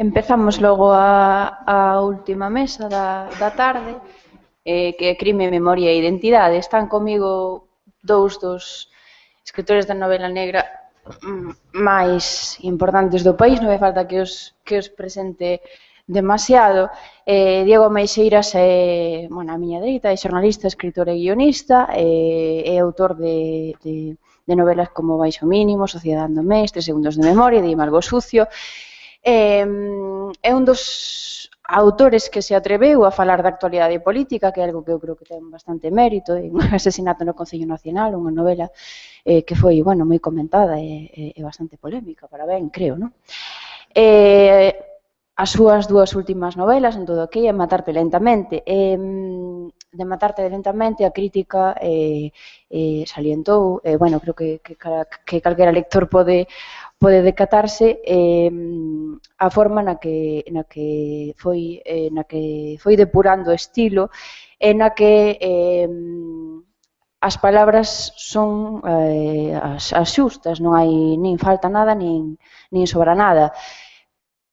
Empezamos logo a última mesa da tarde, que é Crime, Memoria e Identidade. Están comigo dous dos escritores da novela negra máis importantes do país, non me falta que os presente demasiado. Diego Meixeiras é, a miña dereita, é xornalista, escritor e guionista, é autor de novelas como Baixo Mínimo, Sociedade do Mes, 3 segundos de memoria, de Algo Sucio. É un dos autores que se atreveu a falar da actualidade política, que é algo que eu creo que ten bastante mérito, un asesinato no Concello Nacional, unha novela que foi, moi comentada e bastante polémica, para ben, creo, non? As súas dúas últimas novelas, en todo aquí, é Matarte lentamente. De Matarte lentamente, a crítica salientou, creo que calquera lector pode decatarse a forma na que foi depurando o estilo e na que as palabras son as xustas, non hai nin falta nada nin sobra nada,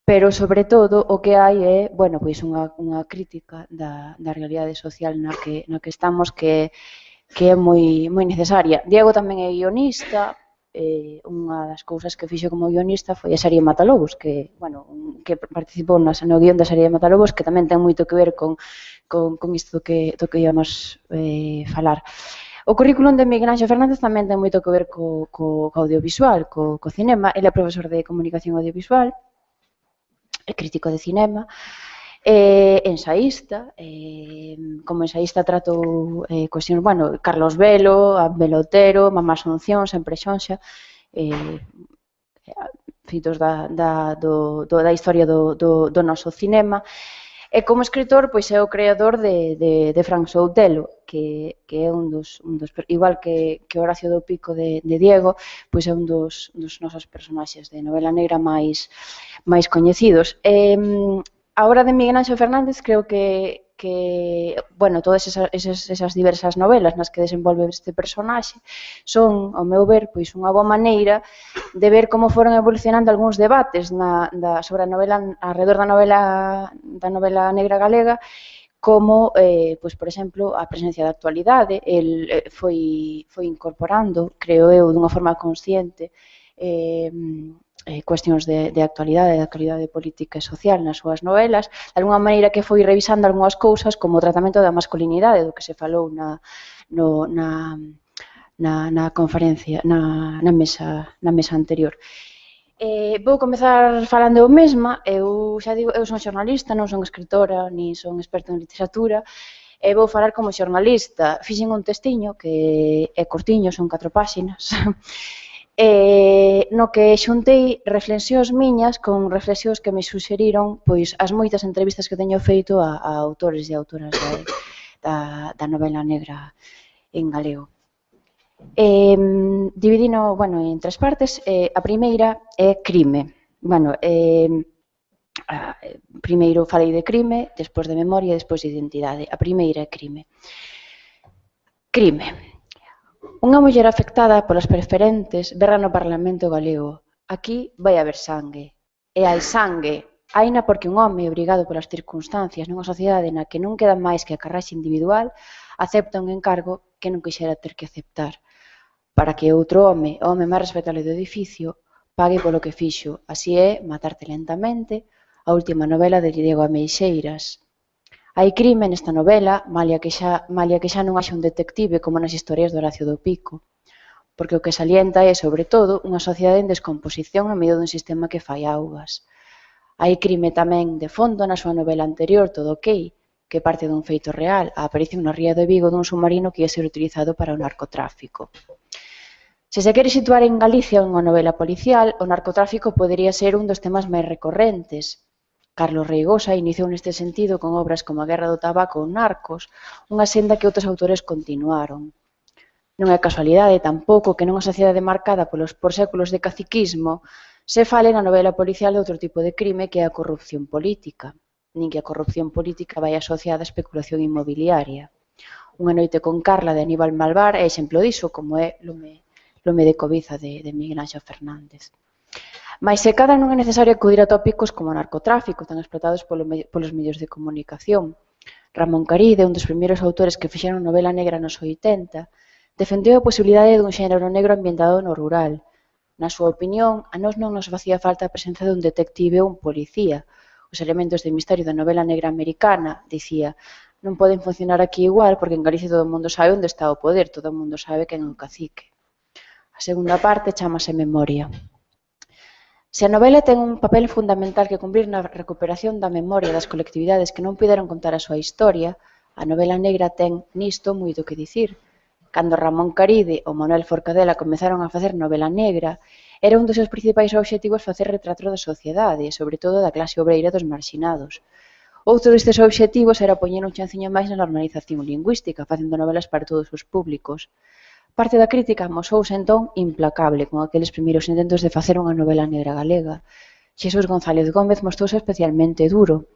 pero sobre todo o que hai é, unha crítica da realidade social na que estamos que é moi necesaria. Diego tamén é guionista. Unha das cousas que fixo como guionista foi a serie Matalobos, que participou no guión da serie Matalobos, que tamén ten moito que ver con isto do que íamos falar. O currículum de Miguel Anxo Fernández tamén ten moito que ver co audiovisual, co cinema. Ele é profesor de comunicación audiovisual, é crítico de cinema, ensaísta. Como ensaísta tratou cuestións, Carlos Velo, Abel Otero, Mamá Asunción, Sempre Xonxa, feitos da historia do noso cinema. E como escritor, pois é o creador de Fran Soutelo, que é un dos igual que Horacio do Pico de Diego, pois é un dos nosos personaxes de novela negra máis coñecidos. A obra de Miguel Anxo Fernández creo que todas esas diversas novelas nas que desenvolve este personaxe son, ao meu ver, pois unha boa maneira de ver como foron evolucionando algúns debates sobre a novela, alrededor da novela negra galega, como, por exemplo, a presencia da actualidade. El foi incorporando, creo eu, dunha forma consciente, cuestións de actualidade política e social nas súas novelas, de alguna maneira que foi revisando algunhas cousas como o tratamento da masculinidade, do que se falou na conferencia, na mesa anterior. Vou comezar falando eu mesma. Eu xa digo, eu son xornalista, non son escritora, ni son experta en literatura, e vou falar como xornalista. Fixen un textiño que é cortiño, son 4 páxinas, no que xuntei reflexións miñas con reflexións que me suxeriron pois as moitas entrevistas que teño feito a autores e autoras da novela negra en galego. Dividino en 3 partes. A primeira é crime. Primeiro falei de crime, despois de memoria e despois de identidade. A primeira é crime. Crime. Unha muller afectada polas preferentes berra no Parlamento galego: aquí vai haber sangue. E hai sangue, haina porque un home, obrigado polas circunstancias nunha sociedade na que non queda máis que a carraxe individual, acepta un encargo que non quixera ter que aceptar, para que outro home, o home máis respetable do edificio, pague polo que fixo. Así é Matarte lentamente, a última novela de Diego Meixeiras. Hai crime nesta novela, malia que xa non haxa un detective como nas historias de Horacio do Pico, porque o que salienta é, sobre todo, unha sociedade en descomposición no medio dun sistema que fai augas. Hai crime tamén de fondo na súa novela anterior, Todo ok, que parte dun feito real, a aparición na ría de Vigo dun submarino que ia ser utilizado para o narcotráfico. Se se quere situar en Galicia unha novela policial, o narcotráfico podería ser un dos temas máis recorrentes. Carlos Reigosa iniciou neste sentido con obras como A guerra do tabaco ou Narcos, unha senda que outros autores continuaron. Non é casualidade tampouco que nunha sociedade marcada por séculos de caciquismo se fale na novela policial de outro tipo de crime que é a corrupción política, nin que a corrupción política vai asociada á especulación inmobiliaria. Unha noite con Carla de Aníbal Malvar é exemplo diso, como é Lume de Cobiza de Miguel Anxo Fernández. Mais se cadra non é necesario acudir a tópicos como o narcotráfico, tan explotados polos medios de comunicación. Ramón Caride, un dos primeiros autores que fixeron novela negra nos 80, defendeu a posibilidade dun xénero negro ambientado no rural. Na súa opinión, a nós non nos facía falta a presenza dun detective ou un policía. Os elementos de misterio da novela negra americana, dicía, non poden funcionar aquí igual porque en Galicia todo o mundo sabe onde está o poder, todo o mundo sabe quen é o cacique. A segunda parte chámase Memoria. Se a novela ten un papel fundamental que cumprir na recuperación da memoria das colectividades que non puideron contar a súa historia, a novela negra ten nisto moito que dicir. Cando Ramón Caride ou Manuel Forcadela comezaron a facer novela negra, era un dos seus principais obxectivos facer retrato da sociedade, sobre todo da clase obreira dos marxinados. Outro destes obxectivos era poñer un chanciño máis na normalización lingüística, facendo novelas para todos os públicos. Parte da crítica amosouse entón implacable con aqueles primeiros intentos de facer unha novela negra galega. Xesús González Gómez mostouse especialmente duro.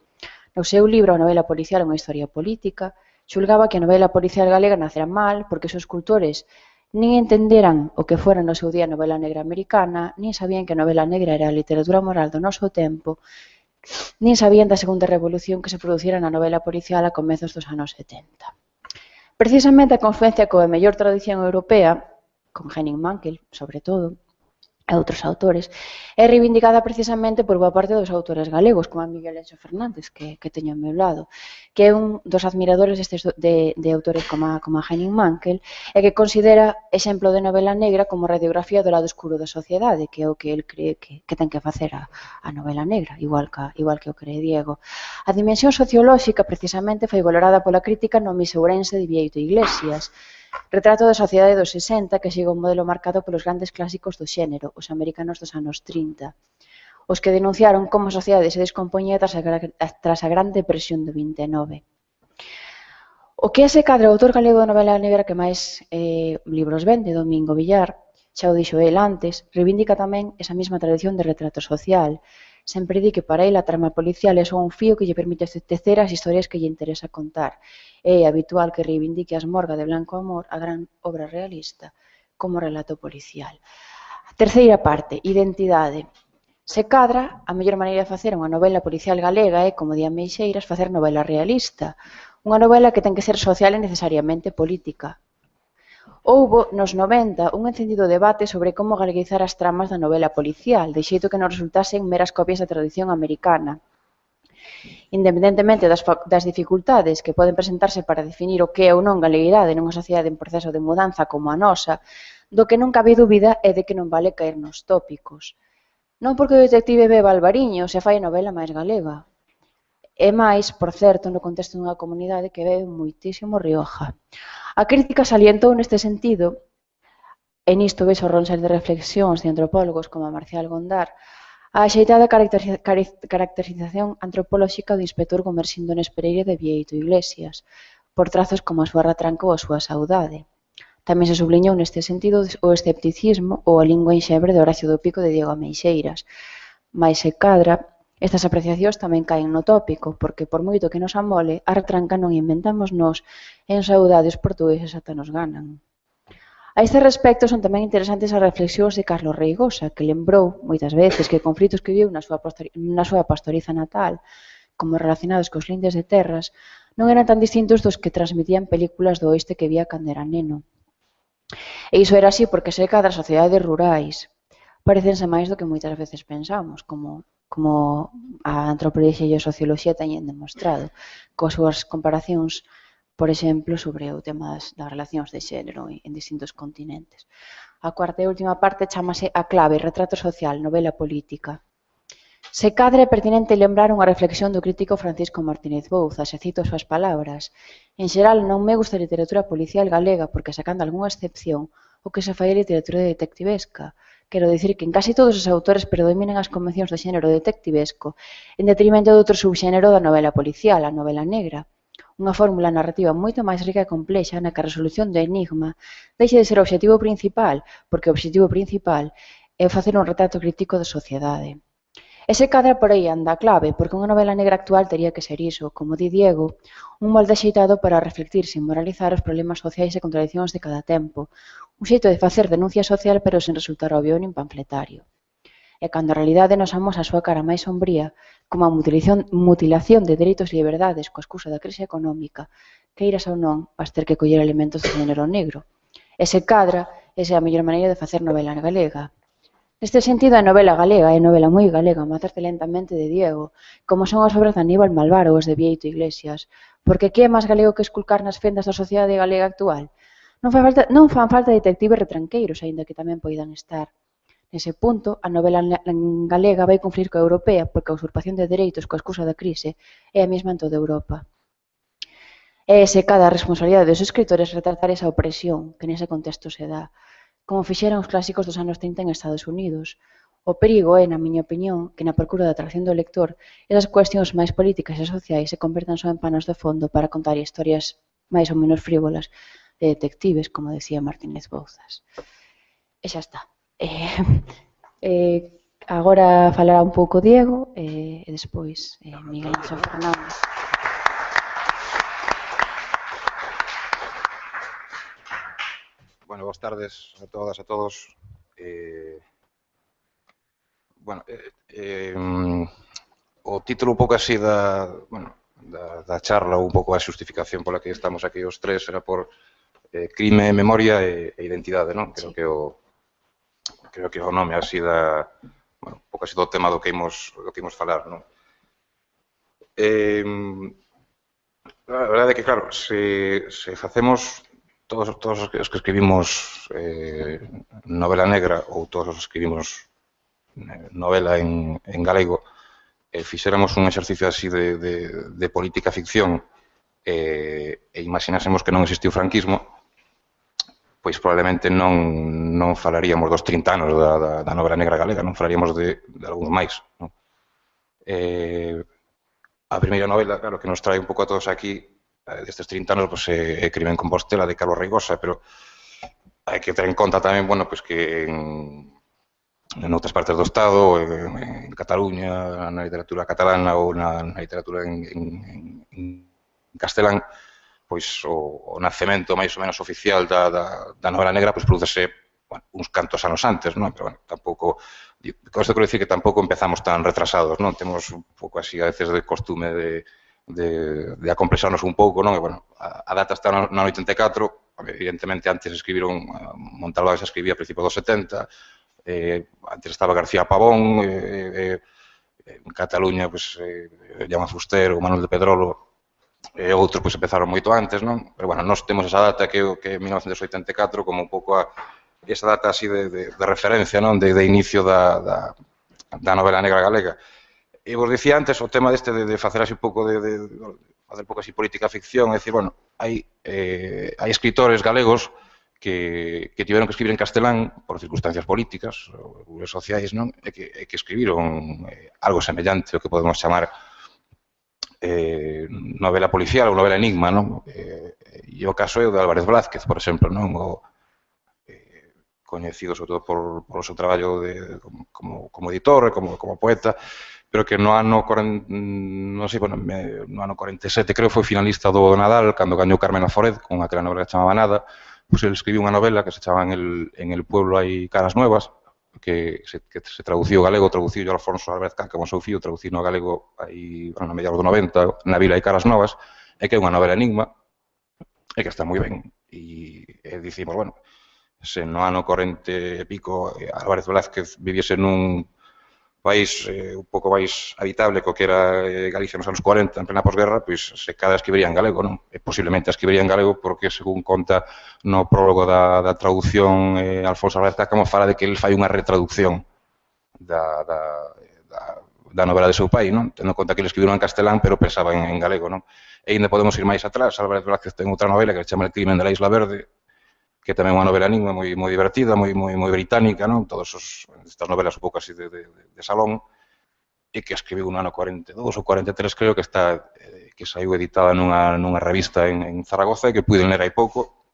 No seu libro A novela policial, unha historia política, xulgaba que a novela policial galega nacera mal porque os escultores nin entenderan o que fora no seu día a novela negra americana, nin sabían que a novela negra era a literatura moral do noso tempo, nin sabían da segunda revolución que se producira na novela policial a comezos dos anos 70. Precisamente a confluencia coa mellor tradición europea, con Henning Mankell, sobre todo, e outros autores, é reivindicada precisamente por boa parte dos autores galegos, como a Miguel Enxo Fernández, que teño ao meu lado, que é un dos admiradores de autores como a Henning Mankell, e que considera exemplo de novela negra como radiografía do lado oscuro da sociedade, que é o que el cree que ten que facer a novela negra, igual que o cree Diego. A dimensión sociolóxica, precisamente, foi valorada pola crítica no Misourense de Bieito Iglesias, retrato da sociedade dos 60 que siga un modelo marcado polos grandes clásicos do xénero, os americanos dos anos 30, os que denunciaron como a sociedade se descompoñía tras a Gran Depresión do 29. O que é ese cadro, o autor galego da novela negra que máis libros vende, Domingo Villar, xa o dixo el antes, reivindica tamén esa mesma tradición de retrato social. Sempre di que para ele a trama policial é só un fío que lle permite tecer as historias que lle interesa contar. É habitual que reivindique a Esmorga de Blanco Amor, a gran obra realista, como relato policial. A terceira parte, identidade. Se cadra, a mellor maneira de facer unha novela policial galega é, como di a Meixeiras, facer novela realista. Unha novela que ten que ser social e necesariamente política. Houbo, nos 90, un encendido debate sobre como galeguizar as tramas da novela policial, de xeito que non resultasen meras copias da tradición americana. Independentemente das dificultades que poden presentarse para definir o que é ou non galeguidade nunha sociedade en proceso de mudanza como a nosa, do que non cabe dúbida é de que non vale caer nos tópicos. Non porque o detective beba albariño se fai a novela máis galega. É máis, por certo, no contexto dunha comunidade que bebe moitísimo Rioja. A crítica salientou neste sentido, e nisto ves o ronsel de reflexións de antropólogos como Marcial Gondar, a axeitada caracterización antropolóxica do inspector Gomersindo Nespereira de Bieito Iglesias, por trazos como a súa retranca ou a súa saudade. Tamén se subliñou neste sentido o escepticismo ou a lingua enxebre de Horacio do Pico de Diego Ameixeiras. Mais se cadra, estas apreciacións tamén caen no tópico, porque por moito que nos amole, a retranca non inventamos nós, e en saudade os portugueses ata nos ganan. A este respecto son tamén interesantes as reflexións de Carlos Reigosa, que lembrou, moitas veces, que conflitos que viu na súa pastoriza natal, como relacionados cos lindes de terras, non eran tan distintos dos que transmitían películas do oeste que vía cando era neno. E iso era así porque se cadra sociedades rurais parecense máis do que moitas veces pensamos, como a antropoloxía e a socioloxía teñen demostrado, coas súas comparacións, por exemplo, sobre o tema das relacións de xénero en distintos continentes. A cuarta e última parte chámase A clave, retrato social, novela política. Se cadra é pertinente lembrar unha reflexión do crítico Francisco Martínez Bouzas, e cito as súas palabras: en xeral non me gusta a literatura policial galega porque, sacando algunha excepción, o que se fai é literatura detectivesca. Quero dicir que en casi todos os autores predominan as convencións do xénero detectivesco en detrimento de outro subxénero da novela policial, a novela negra. Unha fórmula narrativa moito máis rica e complexa na que a resolución do enigma deixe de ser o obxectivo principal, porque o obxectivo principal é facer un retrato crítico da sociedade. Ese cadra por aí anda a clave, porque unha novela negra actual tería que ser iso, como di Diego, un molde axeitado para reflectir sin moralizar os problemas sociais e contradicións de cada tempo, un xeito de facer denuncia social pero sen resultar obvio nin panfletario. e cando a realidade nos amosa a súa cara máis sombría, como a mutilación de dereitos e liberdades coa excusa da crise económica, queiras ou non, vas ter que coller elementos do xénero negro. E se cadra, esa é a mellor maneira de facer novela galega. Neste sentido, a novela galega é novela moi galega, Matarte lentamente de Diego, como son as obras de Aníbal Malvar ou as de Bieito Iglesias, porque que é máis galego que esculcar nas fendas da sociedade galega actual? Non fan falta detectives retranqueiros, aínda que tamén poidan estar. Nese punto, a novela galega vai cumplir coa europea porque a usurpación de dereitos coa excusa da crise é a mesma en toda Europa. É ese cada responsabilidade dos escritores retratar esa opresión que nese contexto se dá, como fixeron os clásicos dos anos 30 en Estados Unidos. O perigo é, na miña opinión, que na procura da atracción do lector esas cuestións máis políticas e sociais se convertan só en panos de fondo para contar historias máis ou menos frívolas de detectives, como decía Martínez Bouzas. E xa está. Agora falará un pouco Diego e despois Miguel Ángel Fernández. Bueno, boas tardes a todas e a todos. O título un pouco así da charla, un pouco a xustificación pola que estamos aquí os tres, era por crime, memoria e identidade, non? Creo que o nome así da, un pouco así do tema do que imos falar, non? A verdade é que, claro, se facemos todos os que escribimos novela negra ou todos os que escribimos novela en galego fixéramos un exercicio así de política ficción e imaginásemos que non existiu franquismo, pois probablemente non falaríamos dos 30 anos da novela negra galega, non falaríamos de algúns máis. A primeira novela, claro, que nos trae un pouco a todos aquí destes 30 anos é Crime en Compostela, de Carlos Reigosa, pero hai que ter en conta tamén, bueno, pois que en outras partes do Estado, en Cataluña, na literatura catalana ou na literatura en castelán, pois o nacemento máis ou menos oficial da novela negra pois prodúcese uns cantos anos antes, non? Pero, bueno, tampouco, con isto quero dicir que tampouco empezamos tan retrasados, non? Temos un pouco así, a veces, de costume de acomplexarnos un pouco, non? E, bueno, a data está no 84, evidentemente antes escribiron, Montalbán xa escribía a principios dos 70, antes estaba García Pavón, en Cataluña, pois, Jaume Fuster, o Manuel de Pedrolo, e outros pois empezaron moito antes, non? Pero, bueno, nós temos esa data que é 1984 como un pouco esa data así de referencia, non? De inicio da novela negra galega. E vos dicía antes o tema deste de facer así un pouco facer un pouco así política ficción, é dicir, bueno, hai escritores galegos que tiveron que escribir en castelán por circunstancias políticas ou sociais, non? E que escribiron algo semellante ao que podemos chamar novela policial ou novela enigma, non? E o caso é o de Álvarez Blázquez, por exemplo, non? Coñecido sobre todo por o seu traballo como editor, como poeta, pero que no ano 47, creo, foi finalista do Nadal, cando gañou Carmen Aforet, con aquela novela que chamaba Nada, pois ele escribiu unha novela que se chamaba En el pueblo hai caras nuevas, que se traduciu ao galego, traduciu Alfonso Álvarez Canca, como seu fillo, traduciu ao galego aí, no mediados do 90, Na vila hai caras novas, e que é unha novela enigma, e que está moi ben. E dicimos, bueno, se no ano 40 e pico Álvarez Blázquez viviese nun país un pouco máis habitable co que era Galicia nos anos 40, en plena posguerra, pois se cada escribiría en galego, non? E posiblemente escribiría en galego porque, según conta no prólogo da traducción Alfonso Álvarez Canca, como fala de que ele fai unha retraducción da novela de seu pai, non? Tendo en conta que ele escribiu en castelán, pero pensaba en galego, non? E ainda podemos ir máis atrás, Álvarez Blázquez ten outra novela que se chama El crimen de la Isla Verde, que tamén é unha novela enigma moi divertida, moi británica, non? Todas estas novelas un pouco así de salón, e que escribiu no ano 42 ou 43, creo, que saiu editada nunha revista en Zaragoza e que puiden ler hai pouco.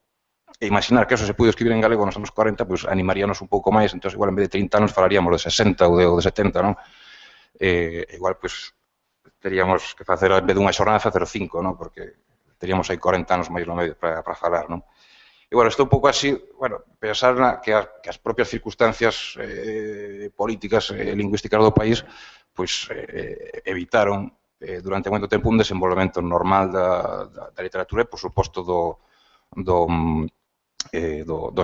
E imaginar que eso se pude escribir en galego nos anos 40, pois animaríanos un pouco máis, entón igual en vez de 30 anos falaríamos de 60 ou de 70, non? Igual, pois, teríamos que facer, en vez dunha xornada, facer 5, non? Porque teríamos aí 40 anos máis no medio para falar, non? E, bueno, estou un pouco así, bueno, pensar que as propias circunstancias políticas e lingüísticas do país pois evitaron durante moito tempo un desenvolvemento normal da literatura e, por suposto, do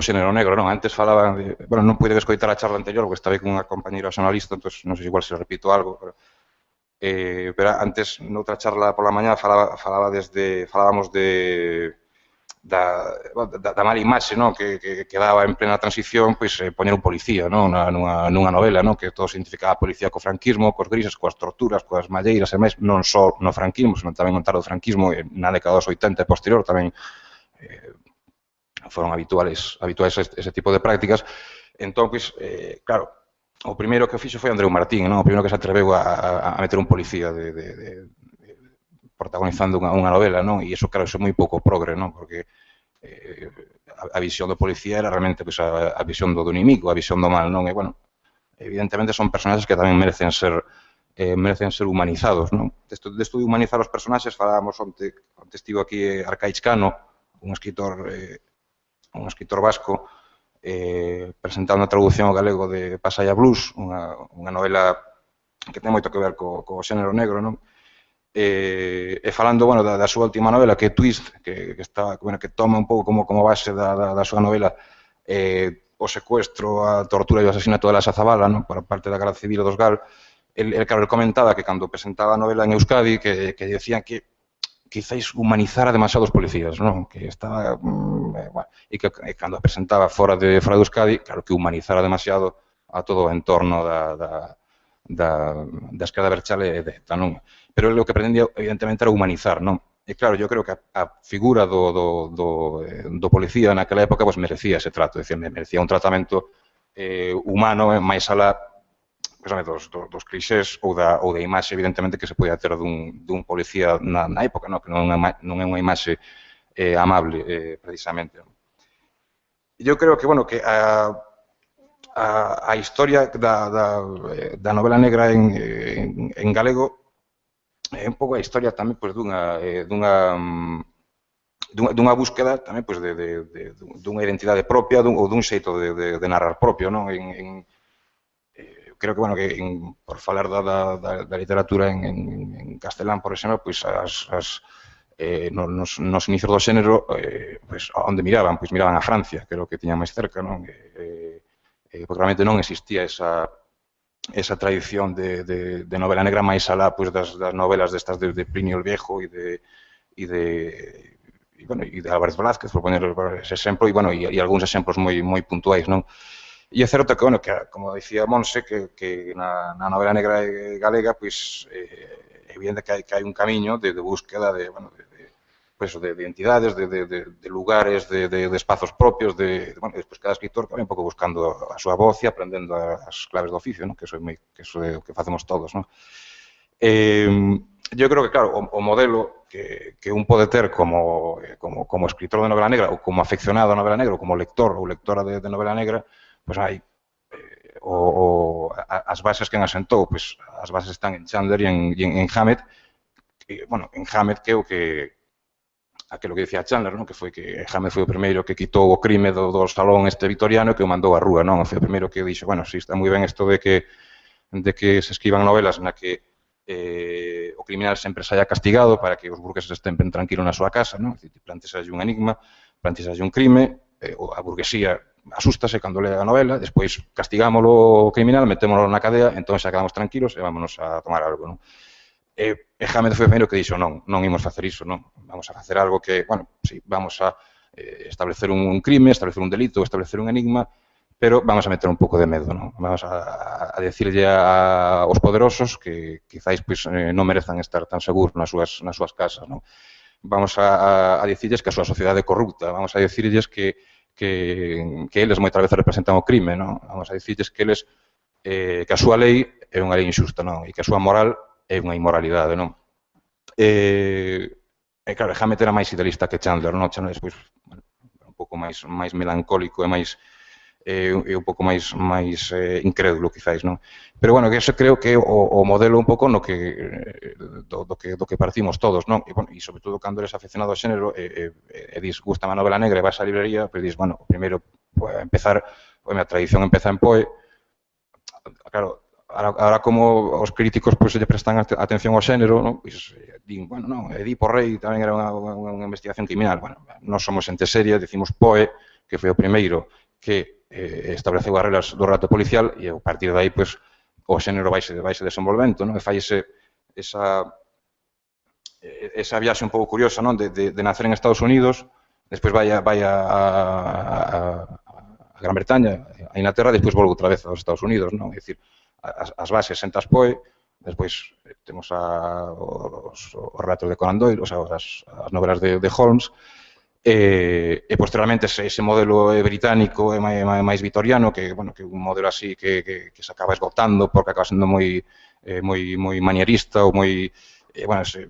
xénero negro, non? Antes falaban de... Bueno, non pude escoitar a charla anterior, porque estaba aí con unha compañeira xornalista, entón non sei igual se repito algo, pero antes, noutra charla pola mañá, falábamos da mala imaxe, non? Que daba en plena transición pois poñer un policía, non? Nunha novela, non? Que todo se identificaba a policía co franquismo, cos grises, coas torturas, coas malleiras e máis, non só no franquismo, senón tamén no tardo franquismo, na década dos 80 e posterior tamén foron habituales ese tipo de prácticas. Entón, pois, claro, o primeiro que fixo foi Andreu Martín, non? O primeiro que se atreveu a meter un policía protagonizando unha novela, non? E iso, claro, iso é moi pouco progre, non? Porque a visión do policía era realmente pois, a visión do inimigo, a visión do mal, non? E, bueno, evidentemente son personaxes que tamén merecen ser humanizados, non? Desto de humanizar os personaxes, falábamos onte estivo aquí Arcaiz Cano, un escritor vasco, presentando a traducción ao galego de Pasaia Blues, unha novela que ten moito que ver co xénero negro, non? E falando, bueno, da súa última novela, que é Twist, que toma un pouco como base da súa novela o secuestro, a tortura e o asesinato de la Xazabala, non? Por parte da Garda Civil e dos GAL. El comentaba que cando presentaba a novela en Euskadi, que decían que quizáis humanizara demasiado os policías, non? Que estaba... bueno, e que cando presentaba fora de Euskadi, claro que humanizara demasiado a todo o entorno da esquerda abertzale e ETA, non? Pero o que pretendía, evidentemente, era humanizar, non? E claro, eu creo que a figura do policía naquela época pues, merecía ese trato, decir, merecía un tratamento humano, máis alá dos clixés ou da imaxe, evidentemente, que se podía ter dun policía na época, non? Que non é unha imaxe amable, precisamente. Eu creo que, bueno, que a historia da novela negra en galego é un pouco a historia tamén pois, dunha búsqueda tamén pois, dunha identidade propia ou dun xeito de narrar propio, non? Creo que, bueno, por falar da literatura en castelán, por exemplo, pois nos inicios do xénero, pois, onde miraban? Pois miraban a Francia, que era o que tiña máis cerca, non? Porque realmente non existía esa tradición de novela negra máis alá pois, das novelas destas de Plinio el Viejo e de Álvarez Blázquez, por poner ese exemplo, e algúns exemplos moi puntuais, non? E é certo que, bueno, como dicía Monse, que na novela negra galega, pois, é evidente que hai un camiño de búsqueda de identidades, de lugares, de espazos propios, despois cada escritor que vai un pouco buscando a súa voz e aprendendo as claves do oficio, que eso é o que facemos todos. Eu creo que, claro, o modelo que un pode ter como escritor de novela negra ou como afeccionado a novela negra ou como lector ou lectora de novela negra, pois hai as bases que asentou, pois as bases están en Chandler e en Hammett, en Hammett que é o que aquilo que dicía Chandler, non? Que foi que Hammett foi o primeiro que quitou o crime do salón victoriano e que o mandou á rúa, non? Foi o primeiro que dixo, bueno, si está moi ben isto de que se escriban novelas na que o criminal sempre saia castigado para que os burgueses estén ben tranquilos na súa casa, non? Plantealle un enigma, plantealle un crime, a burguesía asústase cando lea a novela, despois castigámoslo o criminal, metémoslo na cadea, entón xa quedamos tranquilos e vámonos a tomar algo, non? E Hammett foi o primeiro que dixo non imos facer iso, non? Vamos a facer algo que, bueno, sí, vamos a establecer un crime, establecer un delito, establecer un enigma, pero vamos a meter un pouco de medo, non? Vamos a decirlle aos poderosos que quizáis non merezan estar tan seguros nas súas casas, non? Vamos a dicirles que a súa sociedade é corrupta, vamos a dicirles que eles moitas veces representan o crime, non? Vamos a dicirles que eles que a súa lei é unha lei injusta, non? E que a súa moral é unha inmoralidade, non? Claro, Hammett era máis idealista que Chandler, non? Chandler despois, un pouco máis melancólico e máis un pouco máis incrédulo, quizáis, non? Pero, bueno, que ese creo que é o modelo un pouco no que do que partimos todos, non? E, bueno, e sobre todo cando eres aficionado ao xénero e dis, gusta a novela negra e vas á librería, pois dis, bueno, primeiro, empezar, a tradición empeza en Poe. Claro, ahora como os críticos pois lle prestan atención ao xénero, non? Pois din, bueno, non, Edipo Rei tamén era unha investigación criminal. Bueno, nós somos xente seria, decimos Poe, que foi o primeiro que estableceu as reglas do relato policial e a partir de aí, pois, o xénero vaise desenvolvendo, non? E fai esa viaxe un pouco curiosa, non? De nacer en Estados Unidos, despois vai a Gran Bretaña, a Inglaterra, despois volve outra vez aos Estados Unidos, non? É dicir, as bases sentas Poe, despois temos os relatos de Conan Doyle, as novelas de Holmes, e posteriormente ese modelo británico e máis vitoriano, que un modelo así que se acaba esgotando porque acaba sendo moi manierista ou moi, bueno, ese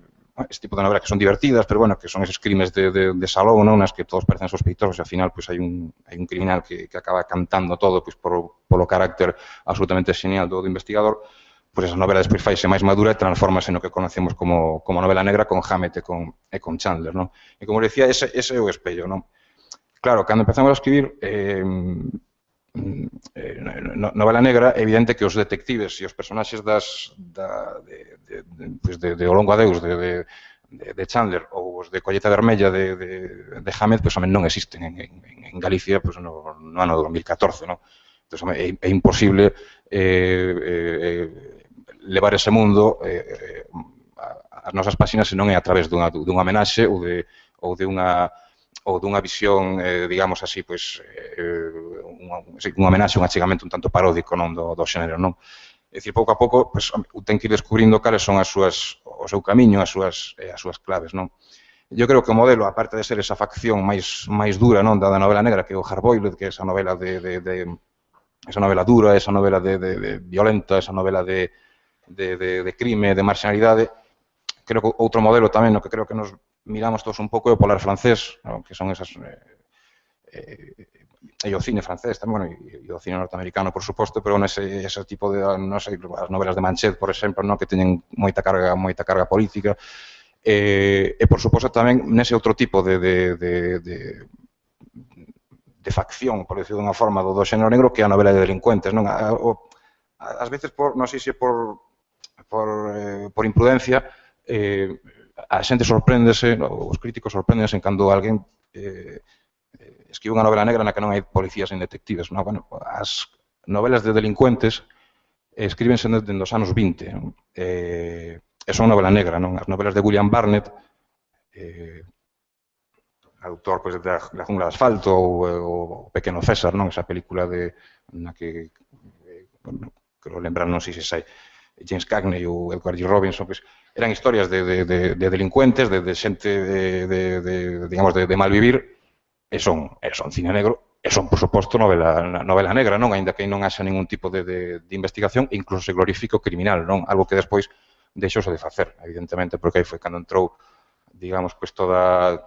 tipo de novelas que son divertidas, pero, bueno, que son esos crimes de salón, non? Nas que todos parecen sospeitosos e ao final hai un criminal que acaba cantando todo polo carácter absolutamente genial do investigador. Pois esa novela despois faise máis madura e transformase no que conocemos como novela negra con Hammett e con Chandler, non? E como decía, ese é o espello, non? Claro, cando empezamos a escribir novela negra, é evidente que os detectives e os personaxes ao longo adeus de Chandler ou os de Colleta Vermella de Hammett, pois non existen en Galicia no ano 2014, non? Entón, é imposible levar ese mundo ás nosas páxinas se non é a través dunha homenaxe ou dunha visión, digamos así, pois, unha homenaxe, un achegamento un tanto paródico, non, do xénero, non? É dicir, pouco a pouco, pois, ten que ir descubrindo cales son o seu camiño, as súas claves, non? Eu creo que o modelo, aparte de ser esa facción máis dura, non, da novela negra, que é o hard-boiled, que é esa novela esa novela dura, esa novela de violenta, esa novela de crime, de marginalidade. Creo que outro modelo tamén no que creo que nos miramos todos un pouco é o polar francés, que son esas e o cine francés tamén, e o cine norteamericano, por suposto, pero ese tipo de, non sei, as novelas de Manchet, por exemplo, que teñen moita carga política, e por suposto tamén nese outro tipo de facción, por decirlo dunha forma, do xénero negro, que é a novela de delincuentes, non? Ás veces, non sei se por imprudencia, a xente sorpréndese, os críticos sorpréndense cando alguén escribe unha novela negra na que non hai policías nin detectives. Bueno, as novelas de delincuentes escríbense desde os anos 20, e son novela negra, non? As novelas de William Barnett, autor da Jungla de Asfalto ou o Pequeno César, non? Esa película na que, creo lembrar, non sei se sai, James Cagney ou Edward G. Robinson, eran historias de delincuentes, de xente digamos, de malvivir, e son cine negro, e son, por suposto, novela negra, non? Ainda que non haxa ningún tipo de investigación, incluso se glorifica o criminal, non? Algo que despois deixouse de facer, evidentemente, porque aí foi cando entrou, digamos, toda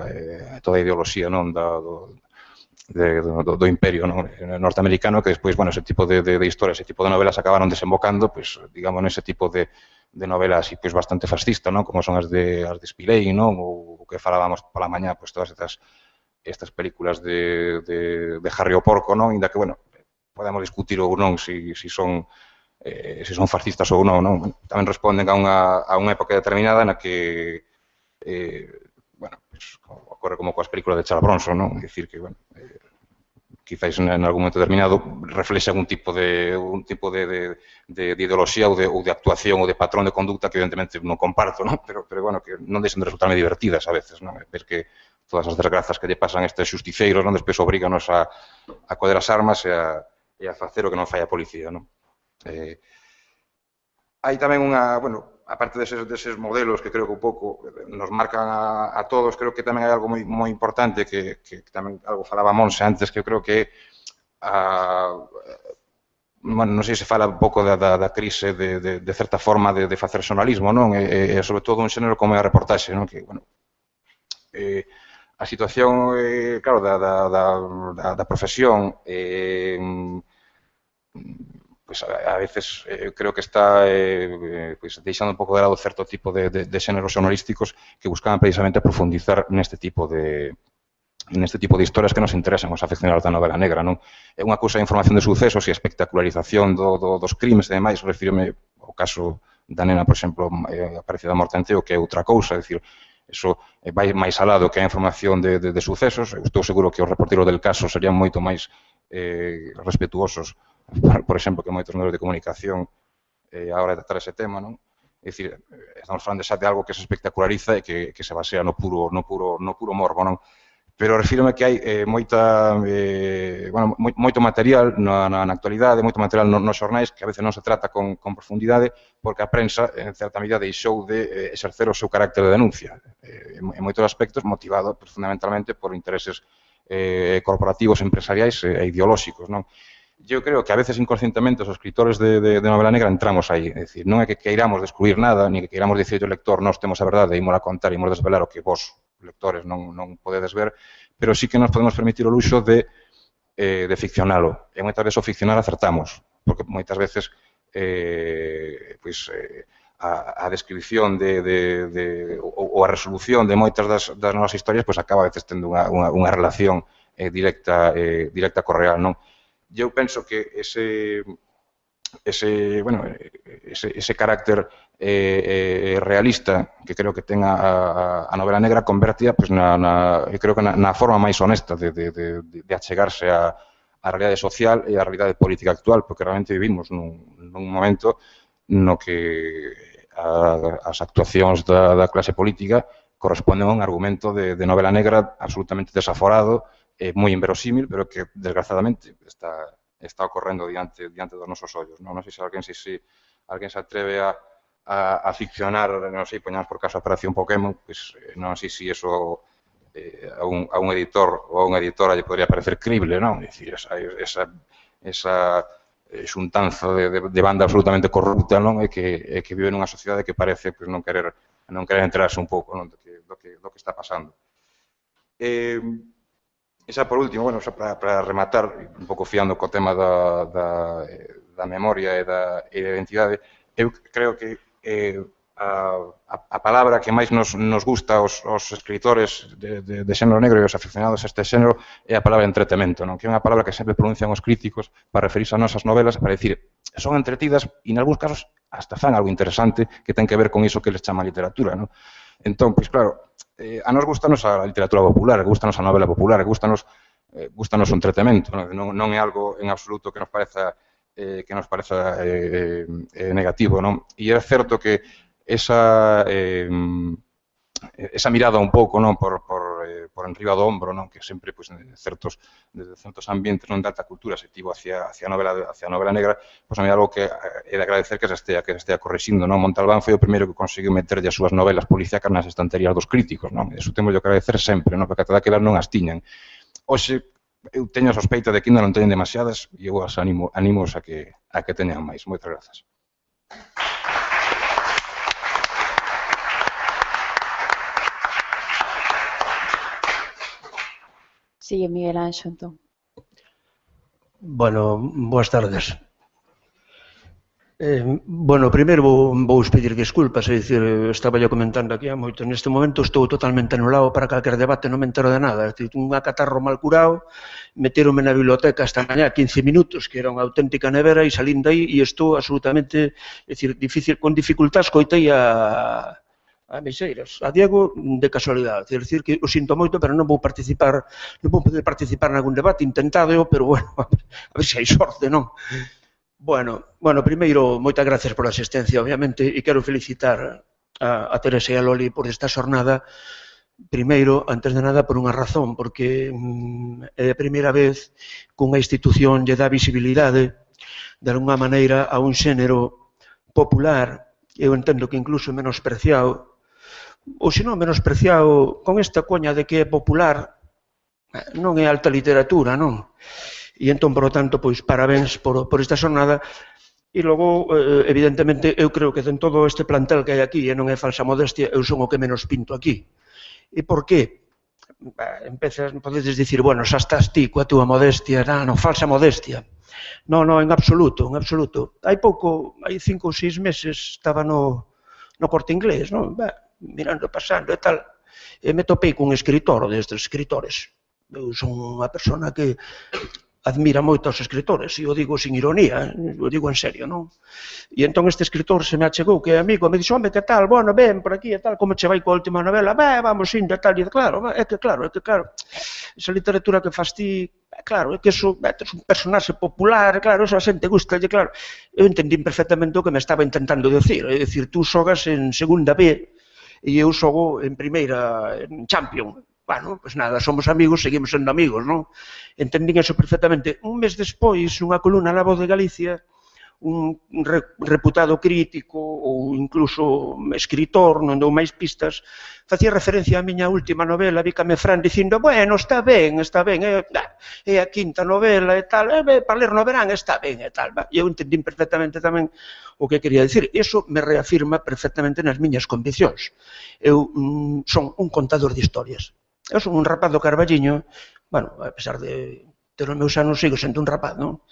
a ideoloxía, non, do imperio norteamericano, que despois, bueno, ese tipo de historias, ese tipo de novelas acabaron desembocando, pois, digamos, nese tipo de novelas pois bastante fascistas, non? Como son as de Spilei, non? Ou que falábamos pola mañá, pois todas estas películas de Harry o Porco, non? Inda que, bueno, podemos discutir ou non se son fascistas ou non? Tamén responden a unha época determinada na que bueno, ocorre como coas películas de Charles Bronson, non? Dicir que, bueno, quizáis en algún momento determinado reflexa un tipo de ideoloxía ou de actuación ou de patrón de conducta que evidentemente non comparto, non? Pero bueno, que non deixan de resultarme divertidas a veces, non? Ver que todas as desgrazas que lle pasan a estes xusticeiros, non? Despois obriganos a coller as armas e a facer o que non fai a policía, non? Hai tamén bueno, aparte deses modelos que creo que un pouco nos marcan a todos, creo que tamén hai algo moi importante que tamén algo falaba Monse antes, que eu creo que bueno, non sei se fala un pouco da crise de certa forma de facer xornalismo, non? E sobre todo un xénero como é a reportaxe, non? Que, bueno, a situación, claro, da profesión, pues a veces creo que está pues, deixando un pouco de lado certo tipo de xéneros sonorísticos que buscaban precisamente profundizar neste tipo de historias que nos interesan os afeccionados da novela negra, non? É unha cousa de información de sucesos e a espectacularización dos crimes e demais, refírome ao caso da nena, por exemplo, aparecida a morte en Teo, que é outra cousa, é dicir, eso vai máis alado que a información de sucesos. Eu estou seguro que os reporteros del caso serían moito máis respetuosos, por exemplo, que moitos medios de comunicación a hora de tratar ese tema, non? É dicir, estamos falando de algo que se espectaculariza e que se basea no puro morbo, non? Pero refírome que hai moito material na actualidade, moito material nos xornais que a veces non se trata con profundidade porque a prensa, en certa medida, deixou de exercer o seu carácter de denuncia. En moitos aspectos motivado fundamentalmente por intereses corporativos, empresariais e ideolóxicos, non? Eu creo que a veces inconscientemente os escritores de novela negra entramos aí. É dicir, non é que queiramos descubrir nada, ni que queiramos dicir ao lector nós temos a verdade e imos a contar e imos desvelar o que vos, lectores, non podedes ver, pero sí que nos podemos permitir o luxo de ficcionalo. E moitas veces o ficcionar acertamos, porque moitas veces a descripción ou a resolución de moitas das nosas historias acaba a veces tendo unha relación directa co real, non? Eu penso que ese carácter realista que creo que ten a novela negra convertía creo que na forma máis honesta de achegarse á realidade social e á realidade política actual, porque realmente vivimos nun momento no que as actuacións da clase política corresponden a un argumento de novela negra absolutamente desaforado, moi inverosímil, pero que, desgraciadamente, está ocorrendo diante dos nosos ollos. Non sei se alguén se atreve a ficcionar, non sei, poñamos por caso a Operación Pokémon, pois non sei se iso a un editor ou a unha editora lle podría parecer crible, non? É dicir, esa xuntanza de banda absolutamente corrupta, non? E que vive nunha sociedade que parece non querer enterarse un pouco do que está pasando. E xa por último, para rematar, un pouco fiando co tema da memoria e da identidade, eu creo que a palabra que máis nos gusta aos escritores de xénero negro e os aficionados a este xénero é a palabra entretemento, non? Que é unha palabra que sempre pronuncian os críticos para referirse a nosas novelas, para dicir, son entretidas e, en algúns casos, hasta fan algo interesante que ten que ver con iso que les chama literatura, non? Entón, pois claro, a nos gustanos a literatura popular, gustanos a novela popular, gustanos o entretemento, non é algo en absoluto que nos pareza negativo, non? E é certo que esa mirada un pouco, non, por enriba do ombro, non, que sempre, pois, desde certos ambientes non de alta cultura se tivo hacia a novela negra, pois a mí é algo que é de agradecer que se estea corrixindo, non? Montalbán foi o primeiro que conseguiu meterlle as súas novelas policíacas nas estanterías dos críticos, non? Iso temos que agradecer sempre, non? Porque ata daquelas non as tiñan. Hoxe, eu teño a sospeita de que ainda non teñen demasiadas e eu as animo a que teñan máis. Moitas grazas. Sigue Miguel Anxo, entón. Bueno, boas tardes. Primeiro vou pedir desculpas, é dicir, estaba yo comentando aquí a moito, neste momento estou totalmente anulado para calquer debate, non me entero de nada, é dicir, un catarro mal curado, meteronme na biblioteca esta mañá 15 minutos, que era unha auténtica nevera, e salín de aí e estou absolutamente, é dicir, con dificultad escoitei a Meixeiras, a Diego de casualidade, é dicir, que o sinto moito, pero non vou poder participar en algún debate, intentado, pero bueno, a ver se hai sorte, non? Bueno, primeiro, moitas gracias pola asistencia, obviamente, e quero felicitar a Teresa e a Loli por esta xornada, primeiro, antes de nada, por unha razón, porque é a primeira vez que unha institución lle dá visibilidade, de alguna maneira, a un xénero popular, eu entendo que incluso menospreciado, ou se non menospreciado, con esta coña de que é popular, non é alta literatura, non? E entón, por lo tanto, pois, parabéns por esta xornada. E logo, evidentemente, eu creo que en todo este plantel que hai aquí, e non é falsa modestia, eu son o que menos pinto aquí. E por qué? empezas, podedes dicir, bueno, xa estás ti coa túa modestia, non, falsa modestia. Non, en absoluto, en absoluto. Hai 5 ou 6 meses estaba no Corte Inglés, non? Mirando, pasando e tal, e me topei cun escritor destes escritores. Eu son unha persona que admira moito aos escritores, e o digo sin ironía, o digo en serio, non? E entón este escritor se me achegou, que é amigo, me dixo, home, que tal, bueno, ven por aquí e tal, como che vai coa última novela, vamos indo e tal, e claro, é que claro, esa literatura que faz ti, claro, é que eso, é un personaxe popular, claro, eso a xente gusta, claro, eu entendín perfectamente o que me estaba intentando dicir, é dicir, tú xogas en segunda B, e eu xogo en primeira, en Champions. Bueno, pois nada, somos amigos, seguimos sendo amigos, non? Entendín eso perfectamente. Un mes despois, unha columna na Voz de Galicia, un reputado crítico ou incluso escritor, non dou máis pistas, facía referencia á miña última novela, Bícame Fran, dicindo, bueno, está ben, é a quinta novela e tal, para ler no verán está ben e tal. E eu entendín perfectamente tamén o que quería dicir. Iso me reafirma perfectamente nas miñas conviccións. Eu son un contador de historias. Eu son un rapaz do Carballiño, bueno, a pesar de ter os meus anos, sigo sendo un rapaz, non?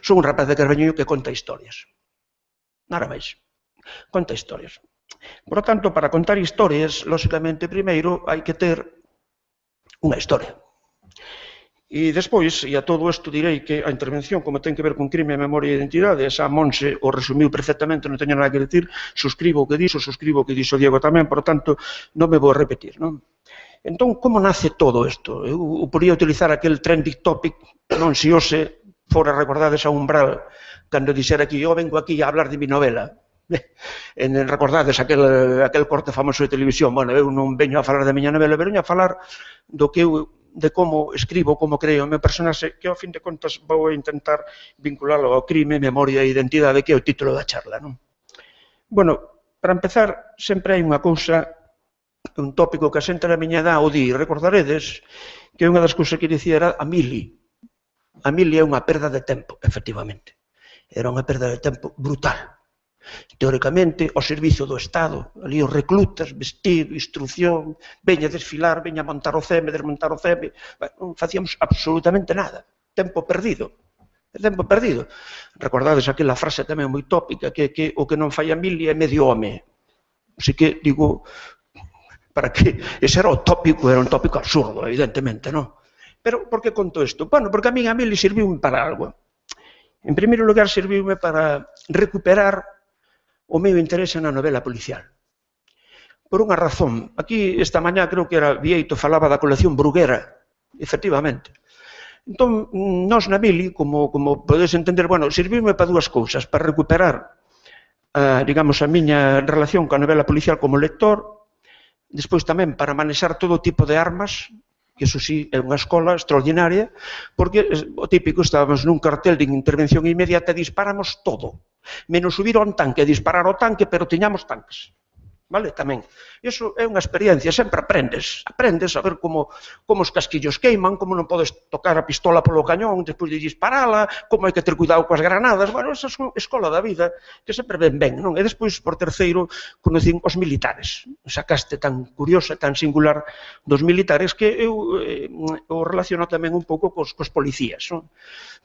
Son un rapaz de Carballiño que conta historias. Nada máis. Conta historias. Por lo tanto, para contar historias, lógicamente, primeiro hai que ter unha historia. E despois, e a todo isto direi que a intervención, como ten que ver con crime, memoria e identidade, esa Monse o resumiu perfectamente, non teño nada que decir, suscribo o que dixo Diego tamén, por tanto, non me vou repetir, non? Entón, como nace todo isto? Eu podría utilizar aquel trending topic, non se hoxe fora recordades a Umbral, cando dixera que eu vengo aquí a hablar de mi novela. Recordades aquel corte famoso de televisión. Bueno, eu non veño a falar da miña novela, veño a falar de como escribo, como creo o meu personaxe, que ao fin de contas vou intentar vincularlo ao crime, memoria e identidade, que é o título da charla, non? Bueno, para empezar, sempre hai unha cousa, un tópico que a xente na miña edad o di, recordaredes que unha das cousas que dicía era a mili. A mili é unha perda de tempo, efectivamente. Era unha perda de tempo brutal. Teóricamente, ao servizo do Estado, ali os reclutas, vestido, instrucción, veña a desfilar, veña a montar o CEME, desmontar o CEME, non facíamos absolutamente nada. Tempo perdido. Tempo perdido. Recordades aquela frase tamén moi tópica, que o que non fai a mili é medio home. Así que, digo, para que ese era o tópico, era un tópico absurdo, evidentemente, non? Pero, por que conto isto? Bueno, porque a min a mili serviume para algo. En primeiro lugar, serviume para recuperar o meu interese na novela policial. Por unha razón. Aquí, esta mañá, creo que era Vieito, falaba da colección Bruguera, efectivamente. Entón, nós na mili, como podedes entender, bueno, serviume para dúas cousas, para recuperar, digamos, a miña relación coa novela policial como lector, despois tamén para manexar todo tipo de armas, que iso sí é unha escola extraordinaria, porque o típico, estábamos nun cartel de intervención inmediata e disparamos todo, menos subir a un tanque e disparar o tanque, pero tiñamos tanques. Vale, tamén. Iso é unha experiencia, sempre aprendes a ver como os casquillos queiman, como non podes tocar a pistola polo cañón despois de disparala, como hai que ter cuidado coas granadas, bueno, esa é a escola da vida, que sempre ven ben, non? E despois, por terceiro, conocín os militares, esa caste tan curiosa, tan singular dos militares, que eu o relaciono tamén un pouco cos policías, non?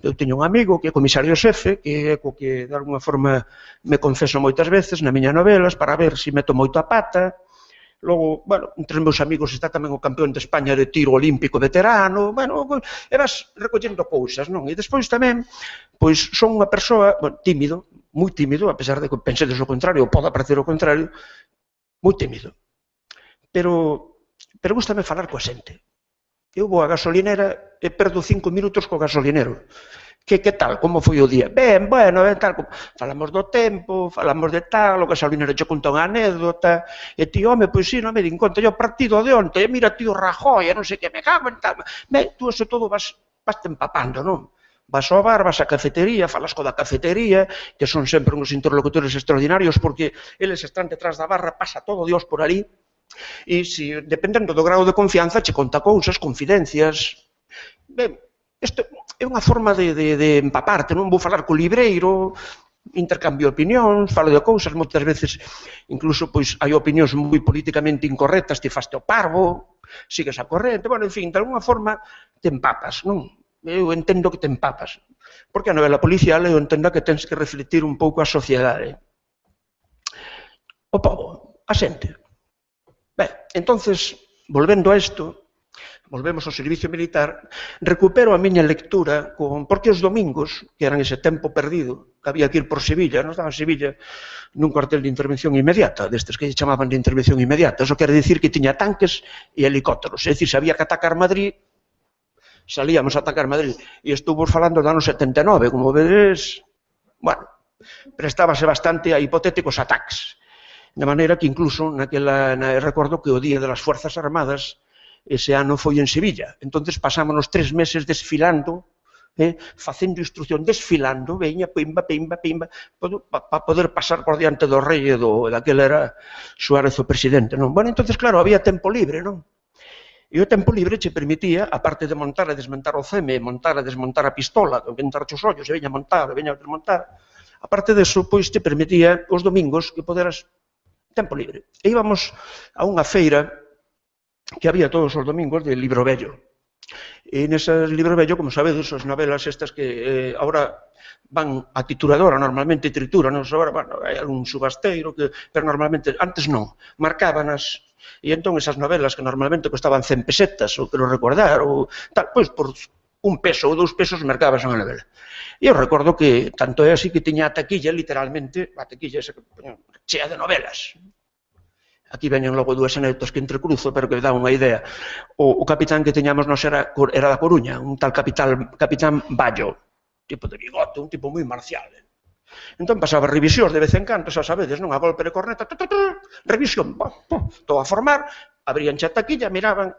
Eu teño un amigo que é comisario xefe, que é co que, de alguna forma, me confeso moitas veces na miña novelas, para ver se meto moito a pata. Logo, bueno, entre os meus amigos está tamén o campeón de España de tiro olímpico veterano, bueno, e vas recollendo cousas, non? E despois tamén, pois, son unha persoa, bueno, tímido, moi tímido, a pesar de que pensedes o contrario, ou pode parecer o contrario, moi tímido. Pero gústame falar coa xente. Eu vou á gasolinera e perdo 5 minutos co gasolinero. Que tal? Como foi o día? Ben, bueno, tal. Falamos do tempo, falamos de tal, o gasolinero che conta unha anécdota, e ti, home, pois si, non me din conta, o partido de onte, e mira, tío Rajoy, non sei que, me cago en tal. Ben, tú eso todo vas te empapando, non? Vas ao bar, vas á cafetería, falas co da cafetería, que son sempre uns interlocutores extraordinarios, porque eles están detrás da barra, pasa todo Dios por ali, e si, dependendo do grado de confianza, che conta cousas, confidencias. Ben, isto é unha forma de empaparte, non vou falar co libreiro, intercambio opinións, falo de cousas, moitas veces incluso pois hai opinións moi políticamente incorrectas, ti faste o parvo, sigues a corrente, bueno, en fin, de alguna forma te empapas, non? Eu entendo que te empapas, porque a novela policial eu entendo que tens que refletir un pouco a sociedade. O pobo, a xente. Ben, entonces, volvendo a isto, volvemos ao servicio militar, recupero a miña lectura, porque os domingos, que eran ese tempo perdido, que había que ir por Sevilla, non estaba en Sevilla nun cuartel de intervención inmediata, destes que chamaban de intervención inmediata, eso quere dicir que tiña tanques e helicópteros, é dicir, se había que atacar Madrid, salíamos a atacar Madrid, e estuvo falando do ano 79, como vedes, bueno, prestábase bastante a hipotéticos ataques, de maneira que incluso, recordo que o Día de las Fuerzas Armadas, ese ano foi en Sevilla, entonces pasámonos 3 meses desfilando, facendo instrucción, desfilando, veña, pimba, pimba, pimba, para poder pasar por diante do rei e daquele era Suárez o presidente, non? Bueno, entonces, claro, había tempo libre, non? E o tempo libre che permitía, aparte de montar e desmontar o CEME, montar e desmontar a pistola, inventar os ollos, e veña a montar, e veña a desmontar, aparte deso, pois, te permitía os domingos que poderas tempo libre. E íbamos a unha feira que había todos os domingos de libro vello. E nese libro vello, como sabedes, as novelas estas que agora van a tituladora, normalmente trituran, agora, bueno, hai algún subasteiro, pero normalmente, antes non, marcábanas, e entón esas novelas que normalmente costaban 100 pesetas, ou quero recordar, ou tal, pois por 1 peso ou 2 pesos mercabas unha novela. E eu recordo que tanto é así que tiña a taquilla, literalmente, a taquilla esa que chea de novelas. Aquí veñen logo 2 anécdotas que entrecruzo, pero que dá unha idea. O capitán que teñamos nós era da Coruña, un tal capitán Ballo, tipo de bigote, un tipo moi marcial. Entón pasaba revisións de vez en cando, xa sabedes, non? A golpe de corneta, revisión, todo a formar, abrían xa a taquilla, miraban,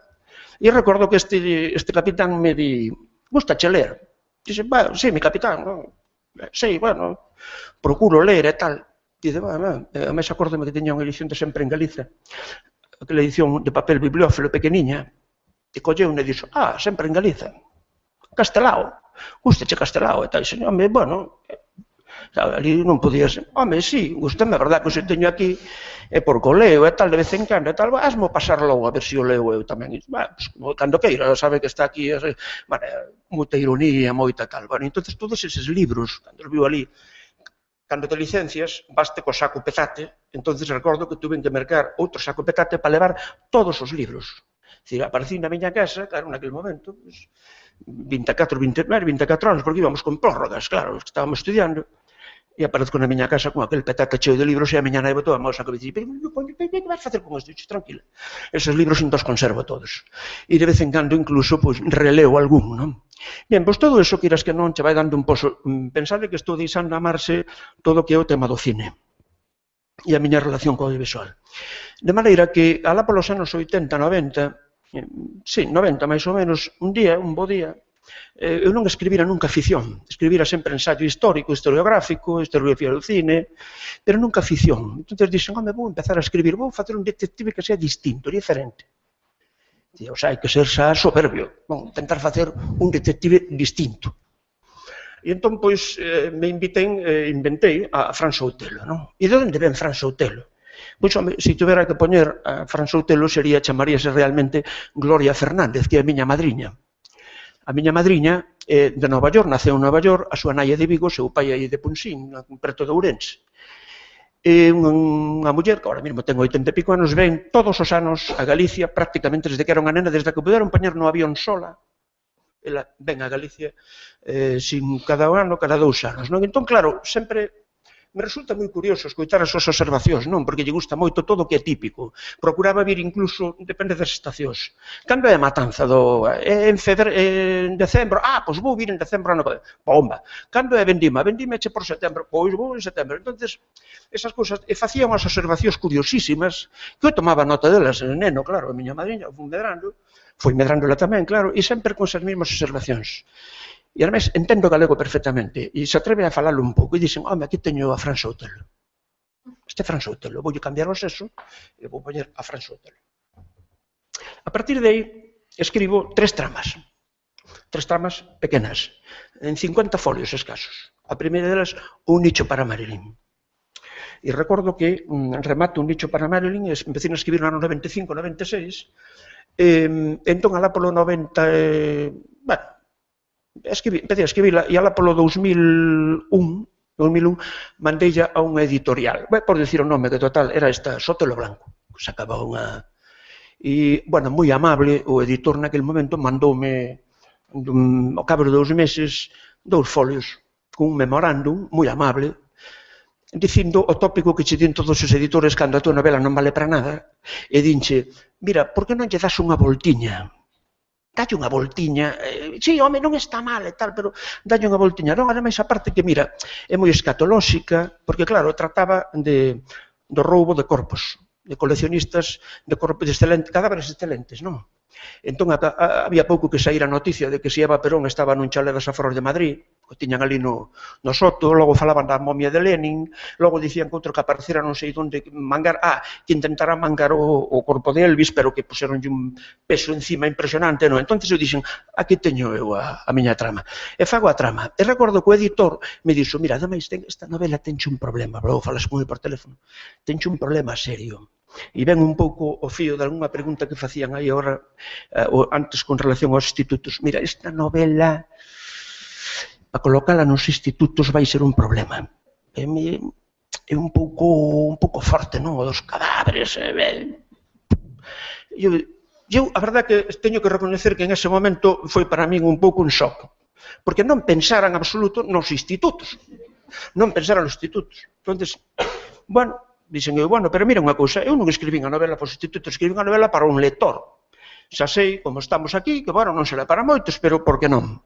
e recordo que este capitán me di, gusta che ler? Dice, bueno, sí, mi capitán, sí, bueno, procuro ler e tal. Dice, bueno, a mes acórdome que teña unha edición de Sempre en Galiza, aquela edición de papel bibliófilo pequeniña, e colleu e dixo, Sempre en Galiza, Castelao, gustache Castelao, e tal, señor, bueno, ali non podías, home, sí, gustame, a verdad que se teño aquí, e por coleo e tal, de vez en cando, e tal, asmo pasar logo a ver se o leo eu tamén, cando queira, sabe que está aquí, moita ironía, moita tal, bueno, entonces todos eses libros, cando os viu ali, cando te licencias, vaste co saco petate, entonces recordo que tuve que mercar outro saco petate para levar todos os libros. Dicir, aparecí na miña casa, claro, naquele momento, 24 anos, porque íbamos con prórrogas, claro, estábamos estudiando, e aparezco na miña casa con aquel petate cheo de libros e a miña nai botou a mosa que me dice, pero que vas facer con isto? Tranquila. Esos libros os conservo todos. E de vez en cando incluso releo algún, non? Ben, pois todo eso, queiras que non, che vai dando un poso. Pensade que estou deixando amarse todo o que é o tema do cine e a miña relación co audiovisual. De maneira que, alá polos anos 80, 90, sí, 90 máis ou menos, un bo día, eu non escribira nunca ficción, escribira sempre ensaio histórico, historiográfico, historiografía do cine, pero nunca ficción. Entón dixen, vou empezar a escribir, vou facer un detective que sea distinto, diferente. O sea, hai que ser xa soberbio, intentar facer un detective distinto. E entón, pois, me inventei a Fran Soutelo, non? E de onde ven Fran Soutelo? Pois, se tivera que poñer a Fran Soutelo, chamaríase realmente Gloria Fernández, que é a miña madriña. A miña madriña é de Nova York, naceu en Nova York, a súa nai é de Vigo, seu pai é de Punsín, preto de Ourense. É unha muller que ahora mesmo ten 80 e pico anos, ven todos os anos a Galicia, prácticamente desde que era unha nena, desde que puderon poñer no avión sola, ela ven a Galicia sin cada ano, cada 2 anos. Entón, claro, sempre me resulta moi curioso escoitar as súas observacións, non? Porque lle gusta moito todo o que é típico. Procuraba vir incluso, depende das estacións. Cando é a matanza en decembro, pois vou vir en decembro, bomba. Cando é vendima eche por setembro, pois vou en setembro. Entonces, esas cousas, e facía unhas observacións curiosísimas, que eu tomaba nota delas, neno, claro, a miña madriña foi medrando ela tamén, claro, e sempre con esas mesmas observacións. E además entendo galego perfectamente e se atreve a falalo un pouco e dicen, aquí teño a Fran Soutelo. Este Fran Soutelo, voulle cambiar o sexo e vou poñer a Fran Soutelo. A partir de aí escribo 3 tramas pequenas, en 50 folios escasos. A primeira delas, Un nicho para Marilyn. E recordo que remato un nicho para Marilyn e empecé a escribir no ano 95, 96, entón alá polo 90, bueno, empecé a escribirla e alá polo 2001 mandeilla a unha editorial, por decir o nome, que total era esta, Sotelo Blanco, que sacaba unha... E, bueno, moi amable, o editor naquele momento mandoume, ao cabo de 2 meses, 2 folios, con un memorándum moi amable, dicindo o tópico que che din todos os editores cando a tua novela non vale para nada, e dinche, mira, por que non lle das unha voltiña? Dalle unha voltiña, sí, home, non está mal e tal, pero dalle unha voltiña. Non, ademais, a parte que, mira, é moi escatolóxica, porque, claro, trataba do roubo de corpos, de coleccionistas de corpos excelentes, cadáveres excelentes, non? Entón, había pouco que saíra a noticia de que se Eva Perón estaba nun chalet das Aforos de Madrid, o tiñan ali no Soto, logo falaban da momia de Lenin, logo dicían que outro que aparecera non sei onde mangar, que intentara mangar o corpo de Elvis, pero que puseronlle un peso encima impresionante, non? Entón eu dixen, aquí teño eu a miña trama. E fago a trama. E recordo que o editor me dixo, mira, ademais, esta novela tenche un problema, logo falas con ele por teléfono, tenche un problema serio. E ven un pouco o fío de algunha pregunta que facían aí agora, antes con relación aos institutos. Mira, esta novela, para colocala nos institutos vai ser un problema. É un pouco forte, non? O dos cadáveres. Eu, a verdade que teño que reconocer que en ese momento foi para min un pouco un shock. Porque non pensara en absoluto nos institutos. Non pensara nos institutos. Entón, bueno, dixen eu, bueno, pero mira unha cousa, eu non escribín a novela para os institutos, escribín a novela para un lector. Xa sei, como estamos aquí, que, bueno, non será para moitos, pero por que non?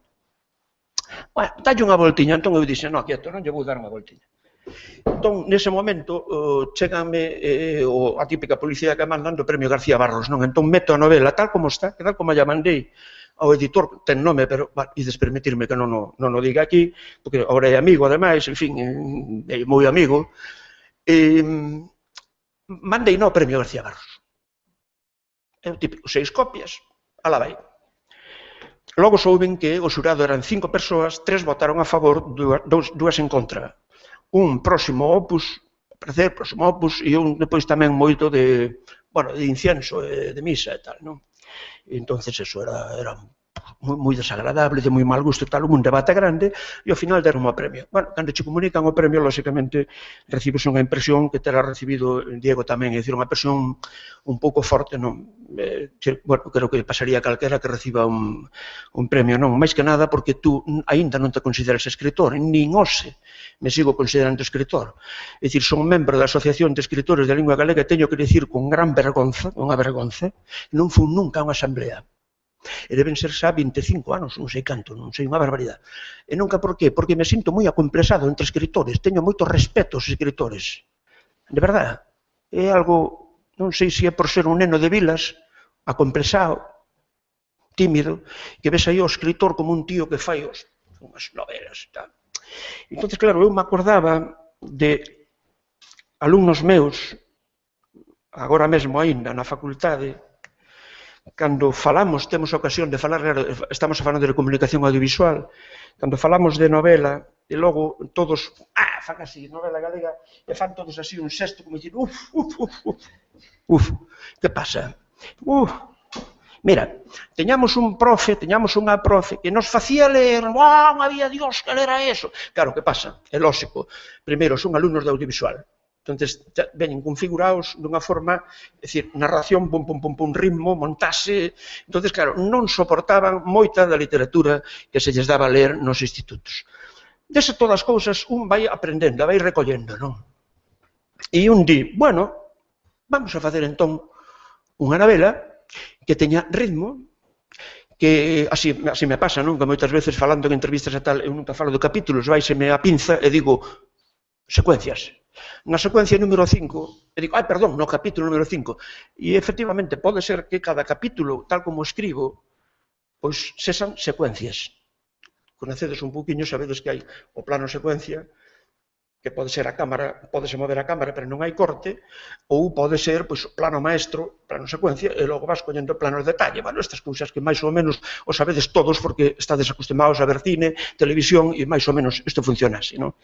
Bueno, dalle unha voltiña, entón eu dixen, non, quieto, non lle vou dar unha voltiña. Entón, nese momento, chégame a típica publicidade que mandan do Premio García Barros, non? Entón, meto a novela tal como está, que tal como a mandei ao editor, ten nome, pero ides permitirme que non o diga aquí, porque agora é amigo, ademais, en fin, é moi amigo. Mandei no Premio García Barros. É o típico, 6 copias, alá vai. Logo souben que o xurado eran 5 persoas, 3 votaron a favor, 2 en contra. Un próximo opus, e un depois tamén moito de incienso, de misa e tal, non? E entón, eso era moi desagradable, de moi mal gusto e tal, un debate grande, e ao final deron o premio. Bueno, cando che comunican o premio, lóxicamente, recibes unha impresión que terá recibido Diego tamén, é dicir, unha impresión un pouco forte, non? Bueno, creo que pasaría a calquera que reciba un premio, non? Mais que nada porque tú aínda non te consideras escritor, nin hoxe me sigo considerando escritor. É dicir, son membro da Asociación de Escritores de Lingua Galega e teño que dicir con gran vergonza, unha vergonza, non fui nunca a unha asamblea. E deben ser xa 25 anos, non sei canto, non sei, unha barbaridade. E nunca por qué? Porque me sinto moi acomplexado entre escritores, teño moito respeto aos escritores. De verdade, é algo, non sei se é por ser un neno de vilas, acomplexado, tímido, que ves aí o escritor como un tío que fai unhas novelas e tal. Entón, claro, eu me acordaba de alumnos meus, agora mesmo aínda na facultade, cando falamos, temos a ocasión de falar, estamos falando de comunicación audiovisual, cando falamos de novela, e logo todos, fan así, novela galega, e fan todos así un xesto, como dicir, que pasa? Mira, teñamos unha profe que nos facía ler, había Dios, que era eso. Claro, que pasa? É lógico, primeiro, son alumnos de audiovisual, entón, veñen configurados dunha forma, é dicir, narración, ritmo, montase, entón, claro, non soportaban moita da literatura que se lles daba a ler nos institutos. Dese todas as cousas, un vai aprendendo, vai recollendo, non? E un di, bueno, vamos a facer entón unha novela que teña ritmo, que así me pasa, non? Que moitas veces falando en entrevistas e tal, eu nunca falo de capítulos, vaiseme a pinza e digo secuencias. Na secuencia número 5, e digo, perdón, no capítulo número 5, e efectivamente pode ser que cada capítulo, tal como escribo, pois sexan secuencias. Conocedes un pouquiño, sabedes que hai o plano secuencia, que pode ser a cámara, podese mover a cámara, pero non hai corte, ou pode ser pois, plano maestro, plano secuencia, e logo vas collendo planos de detalle. Bueno, estas cousas que máis ou menos os sabedes todos porque estades acostumados a ver cine, televisión, e máis ou menos isto funciona así, non?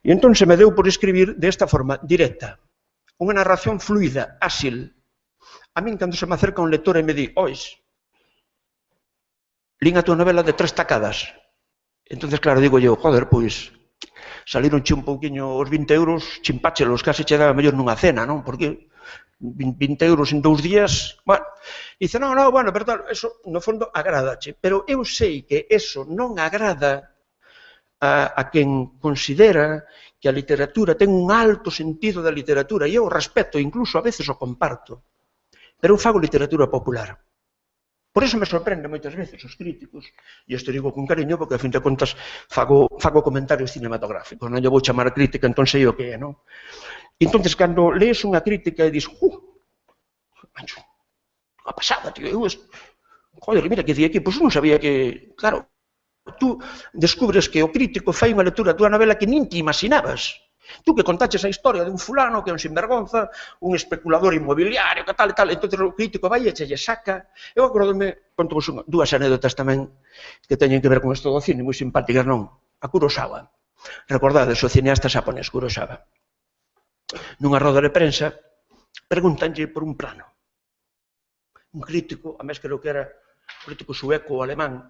E entón se me deu por escribir desta forma directa, unha narración fluida, áxil. A min, cando se me acerca un lector e me di, ois, lín a tua novela de 3 tacadas. Entonces, claro, digo eu, joder, pois, salironche un pouquiño os 20 euros, chimpáchelos, case che daba mellor nunha cena, non? Porque 20 euros en 2 días, bueno, dice, non, bueno, pero tal, eso, no fondo, agradache. Pero eu sei que eso non agrada a quen considera que a literatura ten un alto sentido da literatura, e eu respeto, incluso a veces o comparto, pero eu fago literatura popular. Por iso me sorprende moitas veces os críticos, e isto digo con cariño, porque a fin de contas fago comentarios cinematográficos, non lle vou chamar crítica, entón sei o que é, non? E entón, cando lees unha crítica e dis, mancho, unha pasada, tío, joder, mira que di aquí, pois non sabía que, claro, tú descubres que o crítico fai unha lectura da tua novela que nin te imaginabas. Tú que contaches a historia dun fulano que é un sinvergonza, un especulador inmobiliario, que tal e tal, entón o crítico vai e che lle saca. Eu acordome, conto vos dúas anécdotas tamén que teñen que ver con isto do cine, moi simpáticas, non? A Kurosawa. Recordades, o cineasta xaponés Kurosawa. Nunha roda de prensa, pregúntanlle por un plano. Un crítico, a mes creo que era un crítico sueco ou alemán,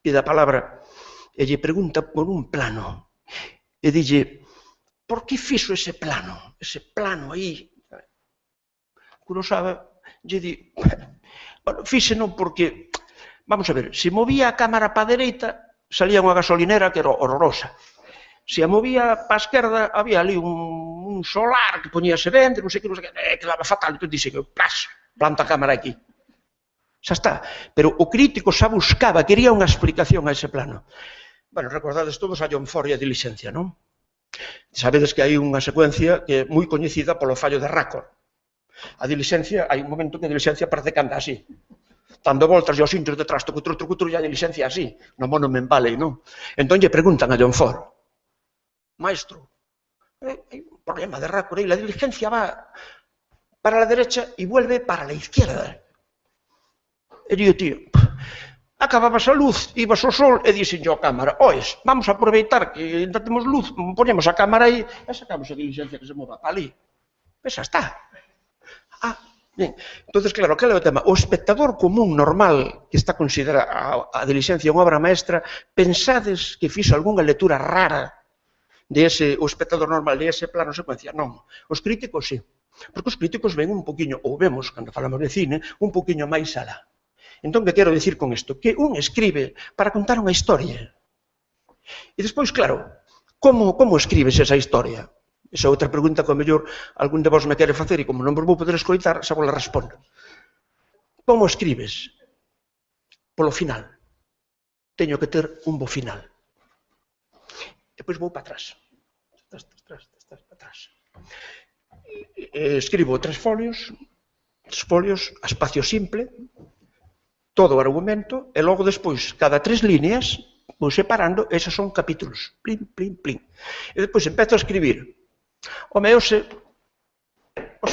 pide a palabra e lle pregunta por un plano. E dille, por que fixo ese plano aí? Kurosawa lle di, bueno, fíxeno porque, vamos a ver, se movía a cámara para a dereita, salía unha gasolinera que era horrorosa. Se a movía para a esquerda, había ali un solar que poñíase ben, non sei que, quedaba fatal, entón dixe que, planta a cámara aquí. Xa está. Pero o crítico xa buscaba, quería unha explicación a ese plano. Bueno, recordades todos a John Ford e a Diligencia, non? Sabedes que hai unha secuencia que é moi coñecida polo fallo de Raccord. A Diligencia, hai un momento que a Diligencia parece que anda así. Dando voltas e os indios detrás, trucutru, e a Diligencia así. No Monument Valley, non? Entón lle preguntan a John Ford, maestro, hai un problema de Raccord aí, la Diligencia va para la derecha e vuelve para la izquierda. E digo, tío, acababas a luz, ibas ao sol e dixen yo a cámara, ois, vamos a aproveitar que ainda temos luz, ponemos a cámara aí e sacamos a Diligencia que se mova para ali. Pois xa está. Ben, entonces, claro, que é o tema? O espectador común normal que está considera a Diligencia unha obra maestra, pensades que fixo algunha lectura rara de ese, o espectador normal de ese plano secuencia? Non. Os críticos, sí. Porque os críticos ven un poquinho, ou vemos, cando falamos de cine, un poquinho máis alá. Entón, que quero dicir con isto? Que un escribe para contar unha historia. E despois, claro, como escribes esa historia? Esa é outra pregunta que, ao mellor, algún de vos me quere facer e como non vos vou poder escoitar, xa vos la respondo. Como escribes? Polo final. Teño que ter un bo final. E depois vou para atrás. Escribo 3 folios, a espacio simple, todo o argumento, e logo despois, cada 3 líneas, vou separando, esas son capítulos. Plin, plin, plin. E despois empezo a escribir. Home, hoxe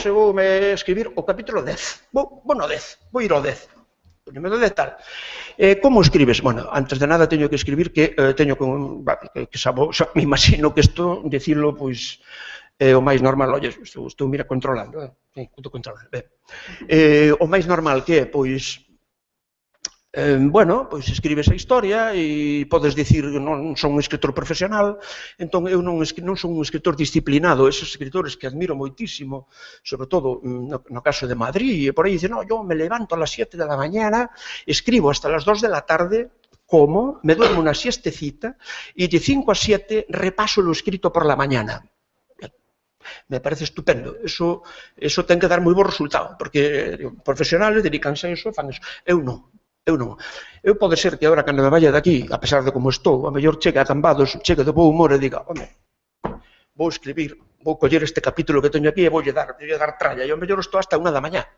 voume escribir o capítulo 10. Vou no 10, vou ir ao 10. Poñeme do 10 tal. Como escribes? Bueno, antes de nada teño que escribir que teño que me imagino que isto, dicilo, pois, o máis normal, oye, estou mira controlando, estou controlando. O máis normal que é, pois, bueno, pois escribes a historia e podes dicir que non son un escritor profesional, entón eu non son un escritor disciplinado, esos escritores que admiro moitísimo, sobre todo no caso de Madrid, e por aí dicen, no, yo me levanto a las 7 de la mañana, escribo hasta las 2 de la tarde, como, me duermo una siestecita y de 5 a 7 repaso lo escrito por la mañana. Me parece estupendo, eso ten que dar moi bo resultado, porque profesionales dedicanse a eso, fan eso, eu non. Eu pode ser que agora, cando me vaya de aquí, a pesar de como estou, a mellor chegue a Cambados, chegue de bo humor e diga, home, vou escribir, vou coller este capítulo que teño aquí e voulle dar tralla, e ao mellor estou hasta 1 da mañá.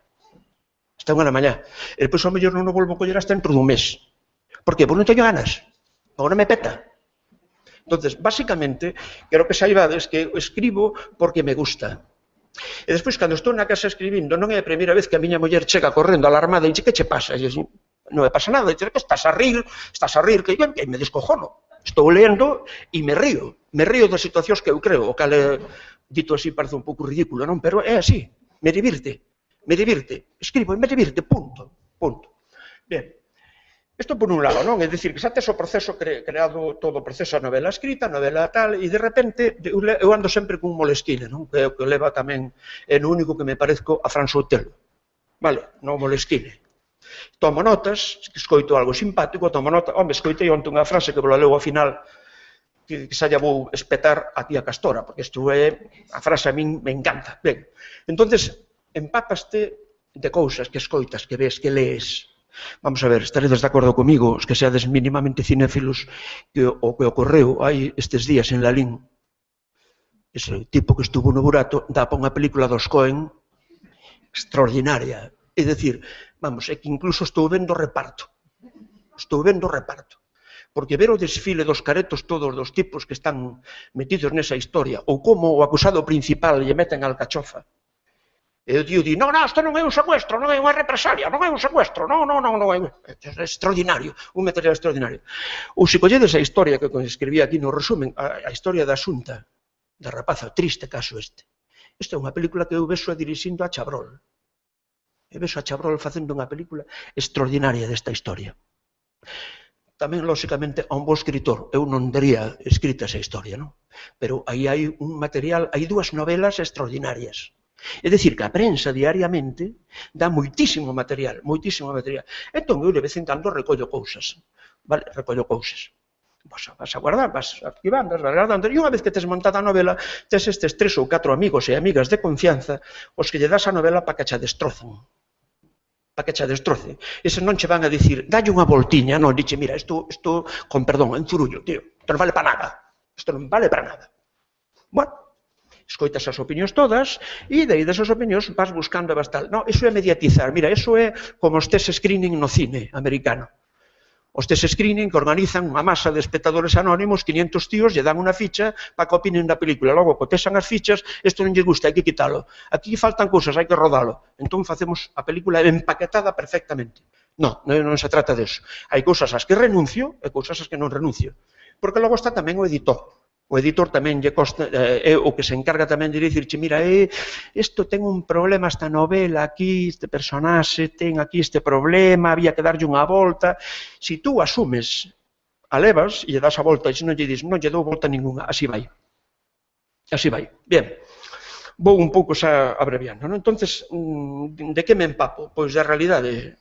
E depois ao mellor non o volvo a coller hasta dentro dun mes. Por que? Porque non teño ganas. Agora me peta. Entonces, básicamente, quero que saibades que escribo porque me gusta. E despois, cando estou na casa escribindo, non é a primeira vez que a miña muller chega correndo alarmada e dice, que che pasa? E eu, non me pasa nada, dice, que estás a rir, que me descojono. Estou lendo e me río das situacións que eu creo, o cal, dito así, parece un pouco ridículo, non? Pero é así, me divirte, escribo e me divirte, punto. Ben, isto por un lado, non? É dicir, que xa tes o proceso creado, todo o proceso a novela escrita, a novela tal, e de repente eu ando sempre cun Moleskine, non? Que é o que leva tamén, é no único que me parezco a Fran Sotelo, vale? No Moleskine. Tomo notas, escoito algo simpático, tomo nota, home, escoitei onte unha frase que vos la leo ao final, que xa lla vou espetar a tía Castora, porque isto é, a frase a min me encanta. Ben, entonces, empápaste de cousas que escoitas, que ves, que lees. Vamos a ver, estaredes de acordo comigo, os que seades mínimamente cinéfilos, que o que ocorreu hai estes días en Lalín, ese tipo que estuvo no burato, dá pa unha película dos Coen extraordinaria. É dicir, vamos, é que incluso estou vendo reparto. Porque ver o desfile dos caretos todos dos tipos que están metidos nesa historia, ou como o acusado principal lle meten a alcachofa, e o tío di, non, isto non é un secuestro, non é unha represalia, non é un secuestro, non, é extraordinario, un material extraordinario. Ou se colledes a historia que escribía aquí no resumen, a historia da Xunta, da rapaza, triste caso este. Esta é unha película que eu vexo dirixindo a Chabrol. Eu vexo a Chabrol facendo unha película extraordinaria desta historia. Tamén, lóxicamente, a un bo escritor, eu non daría escrita esa historia, non? Pero aí hai un material, hai dúas novelas extraordinarias. É dicir, que a prensa diariamente dá moitísimo material. Entón, eu de vez en cando recollo cousas. Vas a guardar, vas arquivando, vas guardando. E unha vez que tes montada a novela, tes estes 3 ou 4 amigos e amigas de confianza os que lle das a novela para que xa destrocen. E se non che van a dicir, dalle unha voltiña, non, dixe, mira, isto, con perdón, en zurullo, tío, isto non vale para nada. Bueno, escoitas as opinións todas e daí desas opinións vas buscando bastal. Non, iso é mediatizar. Mira, iso é como os test screening no cine americano. Os test screening que organizan unha masa de espectadores anónimos, 500 tíos, lle dan unha ficha para que opinen da película. Logo, cotesan as fichas, isto non lle gusta, hai que quitalo. Aquí faltan cousas, hai que rodalo. Entón facemos a película empaquetada perfectamente. Non se trata deso. Hai cousas ás que renuncio e cousas ás que non renuncio. Porque logo está tamén o editor. O editor tamén lle costa, é o que se encarga tamén de dicirche, mira, isto ten un problema esta novela aquí, este personaxe ten aquí este problema, había que darlle unha volta. Se tú asumes, a levas e lle das a volta, e se non lle dis, non lle dou volta ninguna, así vai. Bien, vou un pouco xa abreviando, non? Entonces, de que me empapo? Pois da realidade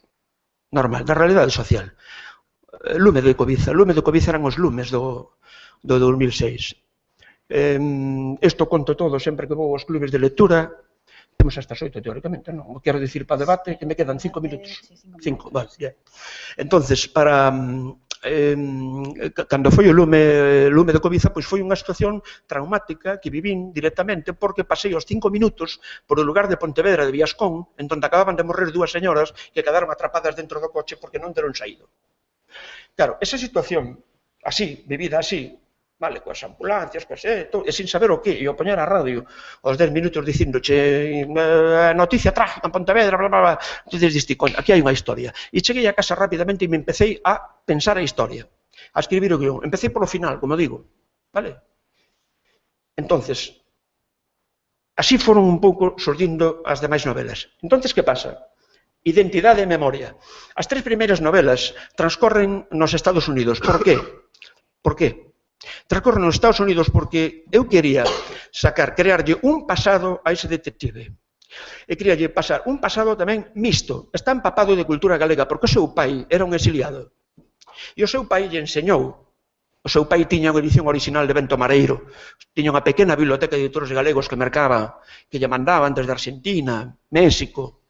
normal, da realidade social. Lume de Cobiza eran os lumes do 2006. Isto conto todo sempre que vou aos clubes de lectura. Temos hasta as 8, teóricamente, non? Quero dicir para debate que me quedan 5 minutos. 5, vale, ya. Entonces, cando foi o lume de Cobiza, pois foi unha situación traumática que vivín directamente porque pasei os 5 minutos por o lugar de Pontevedra de Viascón, en donde acababan de morrer 2 señoras que quedaron atrapadas dentro do coche porque non deron saído. Claro, esa situación así, vivida así, vale, coas ambulancias, e sin saber o que, e o poñer a radio aos 10 minutos dicíndoche noticia trágica en Pontevedra, bla, bla, bla. Entonces diste, aquí hai unha historia. E cheguei a casa rapidamente e me empecé a pensar a historia, a escribir o guión. Empecé polo final, como digo, vale? Entonces, así foron un pouco surdindo as demais novelas. Entonces, que pasa? Identidade e memoria. As 3 primeiras novelas transcorren nos Estados Unidos. Por qué? Transcorre nos Estados Unidos porque eu quería crearlle un pasado a ese detective. E queríalle pasar un pasado tamén mixto, está empapado de cultura galega, porque o seu pai era un exiliado. E o seu pai lle enseñou, o seu pai tiña unha edición original de Bento Mareiro, tiña unha pequena biblioteca de editores galegos que mercaba, que lle mandaban desde Argentina, México,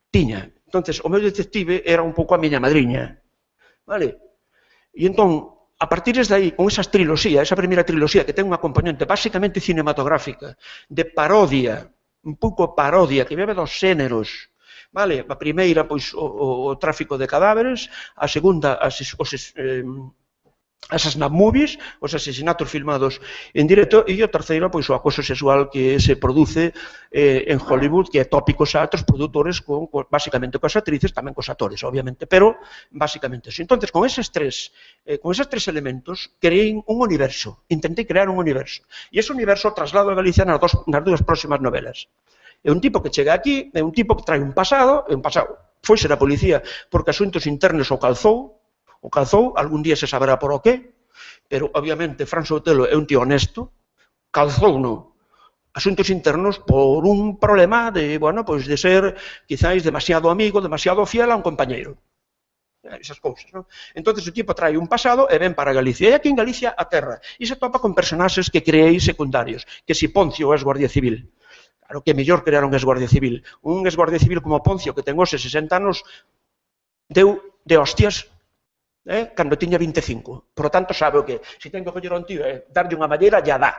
tiña. Entonces, o meu detective era un pouco a miña madriña. Vale? E entón, a partir de aí, con esa primeira triloxía que ten unha componente basicamente cinematográfica, de parodia, un pouco parodia, que bebe dos xéneros, vale? A primeira, pois, o tráfico de cadáveres, a segunda, as snap movies, os asesinatos filmados en directo, e o terceiro, pois, o acoso sexual que se produce en Hollywood, que é tópico xa outros produtores, basicamente cos actrices, tamén cos actores, obviamente, pero basicamente eso. Entonces, con eses tres elementos, creei un universo, intentei crear un universo, e ese universo traslado a Galicia nas dúas próximas novelas. É un tipo que chega aquí, é un tipo que trae un pasado, foise da policía porque asuntos internos o calzou, algún día se saberá por o qué, pero obviamente Fran Sotelo é un tío honesto, calzou no asuntos internos por un problema de, bueno, pues de ser quizáis demasiado amigo, demasiado fiel a un compañeiro. Esas cousas, non? Entón, o tipo trae un pasado e ven para Galicia. E aquí en Galicia a terra. E se topa con personaxes que creei secundarios, que si Poncio é Guardia Civil. Claro que mellor crear un exguardia civil. Un exguardia civil como Poncio, que ten hoxe 60 anos, deu de hostias cando tiña 25. Por lo tanto, sabe o que se ten que coller un tío e darlle unha malleira, ya dá.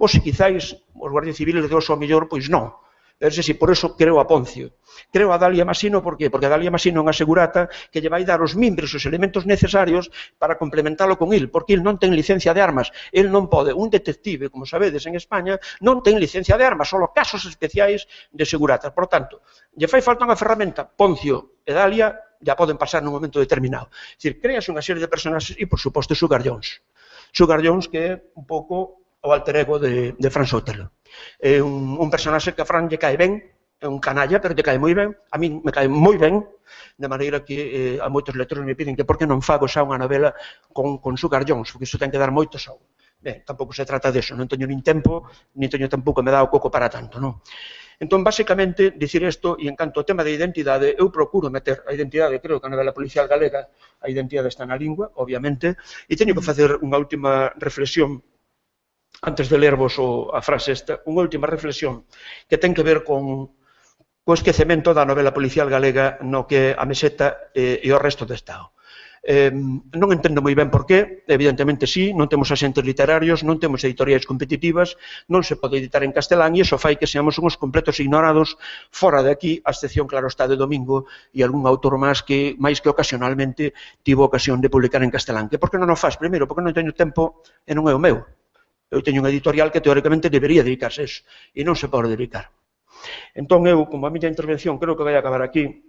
Ou se quizáis os guardias civiles de oso ao mellor, pois non. Pero si por eso creo a Poncio. Creo a Dalia Masino, por qué? Porque a Dalia Masino é unha segurata que lle vai dar os mimbres, os elementos necesarios para complementalo con il, porque il non ten licencia de armas. El non pode. Un detective, como sabedes, en España, non ten licencia de armas, só casos especiais de seguratas. Por tanto, lle fai falta unha ferramenta. Poncio e Dalia ya poden pasar nun momento determinado. É dicir, creas unha serie de personaxes e, por suposto, Sugar Jones. Sugar Jones, que é un pouco o alter ego de Fran Sotelo. É un personaxe que a Fran lle cae ben, é un canalla, pero lle cae moi ben, a min me cae moi ben, de maneira que a moitos lectores me piden que por que non fago xa unha novela con Sugar Jones, porque iso ten que dar moito xogo. Ben, tampouco se trata deso, non teño nin tempo, nin teño tampouco me dá o coco para tanto, non? Entón, basicamente, dicir isto, e en canto ao tema da identidade, eu procuro meter a identidade, creo que a novela policial galega, a identidade está na lingua, obviamente, e teño que facer unha última reflexión antes de lervos a frase esta, unha última reflexión que ten que ver con o esquecemento da novela policial galega no que a Meseta e o resto do Estado. Non entendo moi ben por qué, evidentemente sí, non temos asentes literarios, non temos editoriais competitivas, non se pode editar en castelán e iso fai que seamos uns completos ignorados fora de aquí, a excepción, claro está, de Domingo e algún autor máis que ocasionalmente tivo ocasión de publicar en castelán. Que por que non o faz? Primeiro, porque non teño tempo e non é o meu. Eu teño unha editorial que teóricamente debería dedicarse a eso e non se pode dedicar. Entón, eu, como a miña intervención, creo que vai acabar aquí,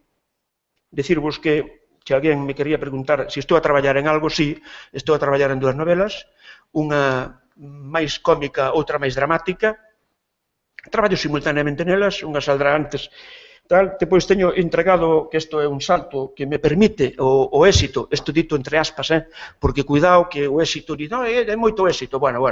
decirvos que se alguén me quería preguntar se estou a traballar en algo, sí, estou a traballar en dúas novelas, unha máis cómica, outra máis dramática, traballo simultaneamente nelas, unha saldrá antes, tal, depois teño entregado, que isto é un salto que me permite o éxito, isto dito entre aspas, porque cuidado que o éxito, non, é moito éxito, bueno,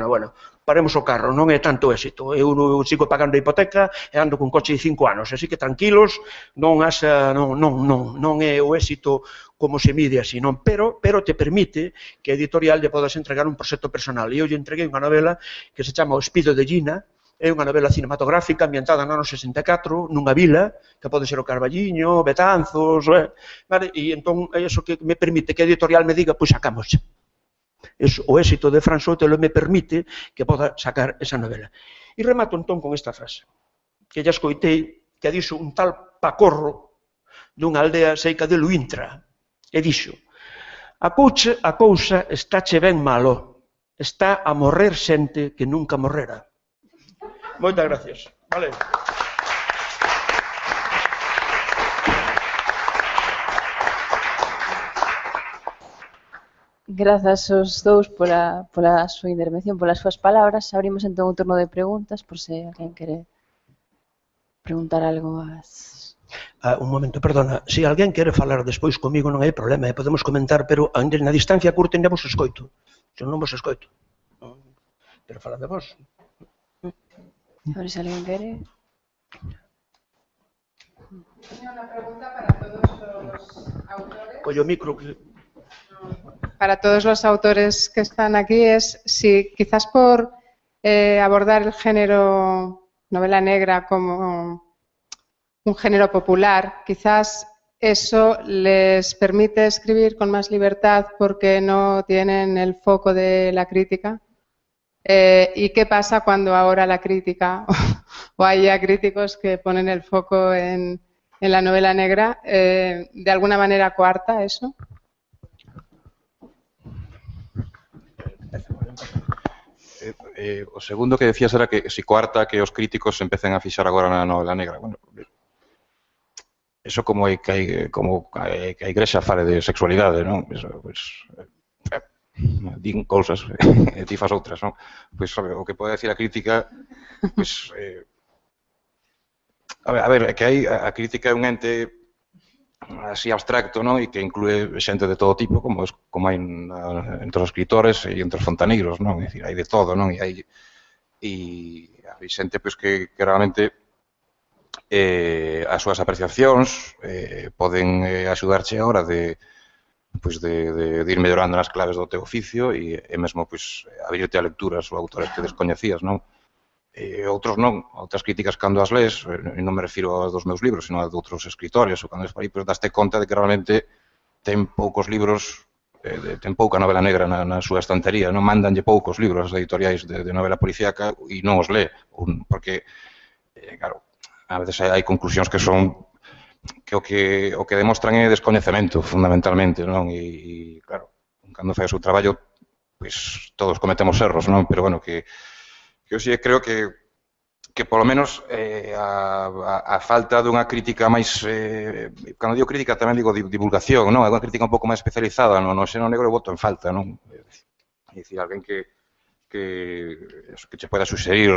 paremos o carro, non é tanto éxito, eu sigo pagando a hipoteca e ando cun coche de 5 anos, así que tranquilos, non é o éxito como se mide así, non, pero te permite que a editorial lle podas entregar un proxecto personal, e eu lle entreguei unha novela que se chama O Espido de Gina. É unha novela cinematográfica ambientada no ano 64, nunha vila, que pode ser o Carballiño, Betanzos, vale? E entón é iso que me permite que a editorial me diga, pois sacamos. O éxito de Fran Sotelo me permite que poda sacar esa novela. E remato entón con esta frase, que ya escoitei, que dixo un tal Pacorro dunha aldea seica de Luintra, e dixo: a cousa estáche ben malo, está a morrer xente que nunca morrera. Moitas gracias. Vale. Grazas aos dous pola súa intervención, polas súas palabras. Abrimos entón un turno de preguntas, por se alguén quere preguntar algo ás... Un momento, perdona. Se alguén quere falar despois comigo non hai problema, podemos comentar, pero na distancia curta ainda vos escoito. Se non vos escoito. Pero falad de vos. A ver se alguén quere. Teño unha pregunta para todos os autores. Collo micro. Para todos los autores que están aquí es si quizás por abordar el género novela negra como un género popular, quizás eso les permite escribir con más libertad porque no tienen el foco de la crítica. ¿Y qué pasa cuando ahora la crítica o haya críticos que ponen el foco en la novela negra? ¿De alguna manera coarta eso? O segundo que decías era que si coarta que os críticos empecen a fixar agora na novela negra. Bueno, eso como que a Igrexa fale de sexualidade, non? Pues, din cousas e ti fas outras, non? Pois o que pode decir a crítica, pois a ver, que hai a crítica é un ente así abstracto, non? E que inclúe xente de todo tipo, como hai entre os escritores e entre os fontaneiros, non? É dicir, hai de todo, non? E hai xente pois que realmente as súas apreciacións poden axudarche a hora de ir mellorando nas claves do teu oficio e mesmo abrirte a lecturas ou autores que descoñecías, non? Outros non, outras críticas cando as lees, non me refiro aos dos meus libros, sino a de outros escritores, ou cando es por aí, daste conta de que realmente ten poucos libros, ten pouca novela negra na súa estantería, non mandanlle poucos libros as editoriais de novela policíaca e non os lee, porque, claro, a veces hai conclusións que son que o que demostran é descoñecemento, fundamentalmente, non? E claro, cando fai o seu traballo, pois todos cometemos erros, non? Pero, bueno, que eu sí creo que polo menos a falta dunha crítica máis, cando digo crítica tamén digo divulgación, non? Unha crítica un pouco máis especializada no xénero negro eu voto en falta, non? É dicir, alguén que che poida suxerir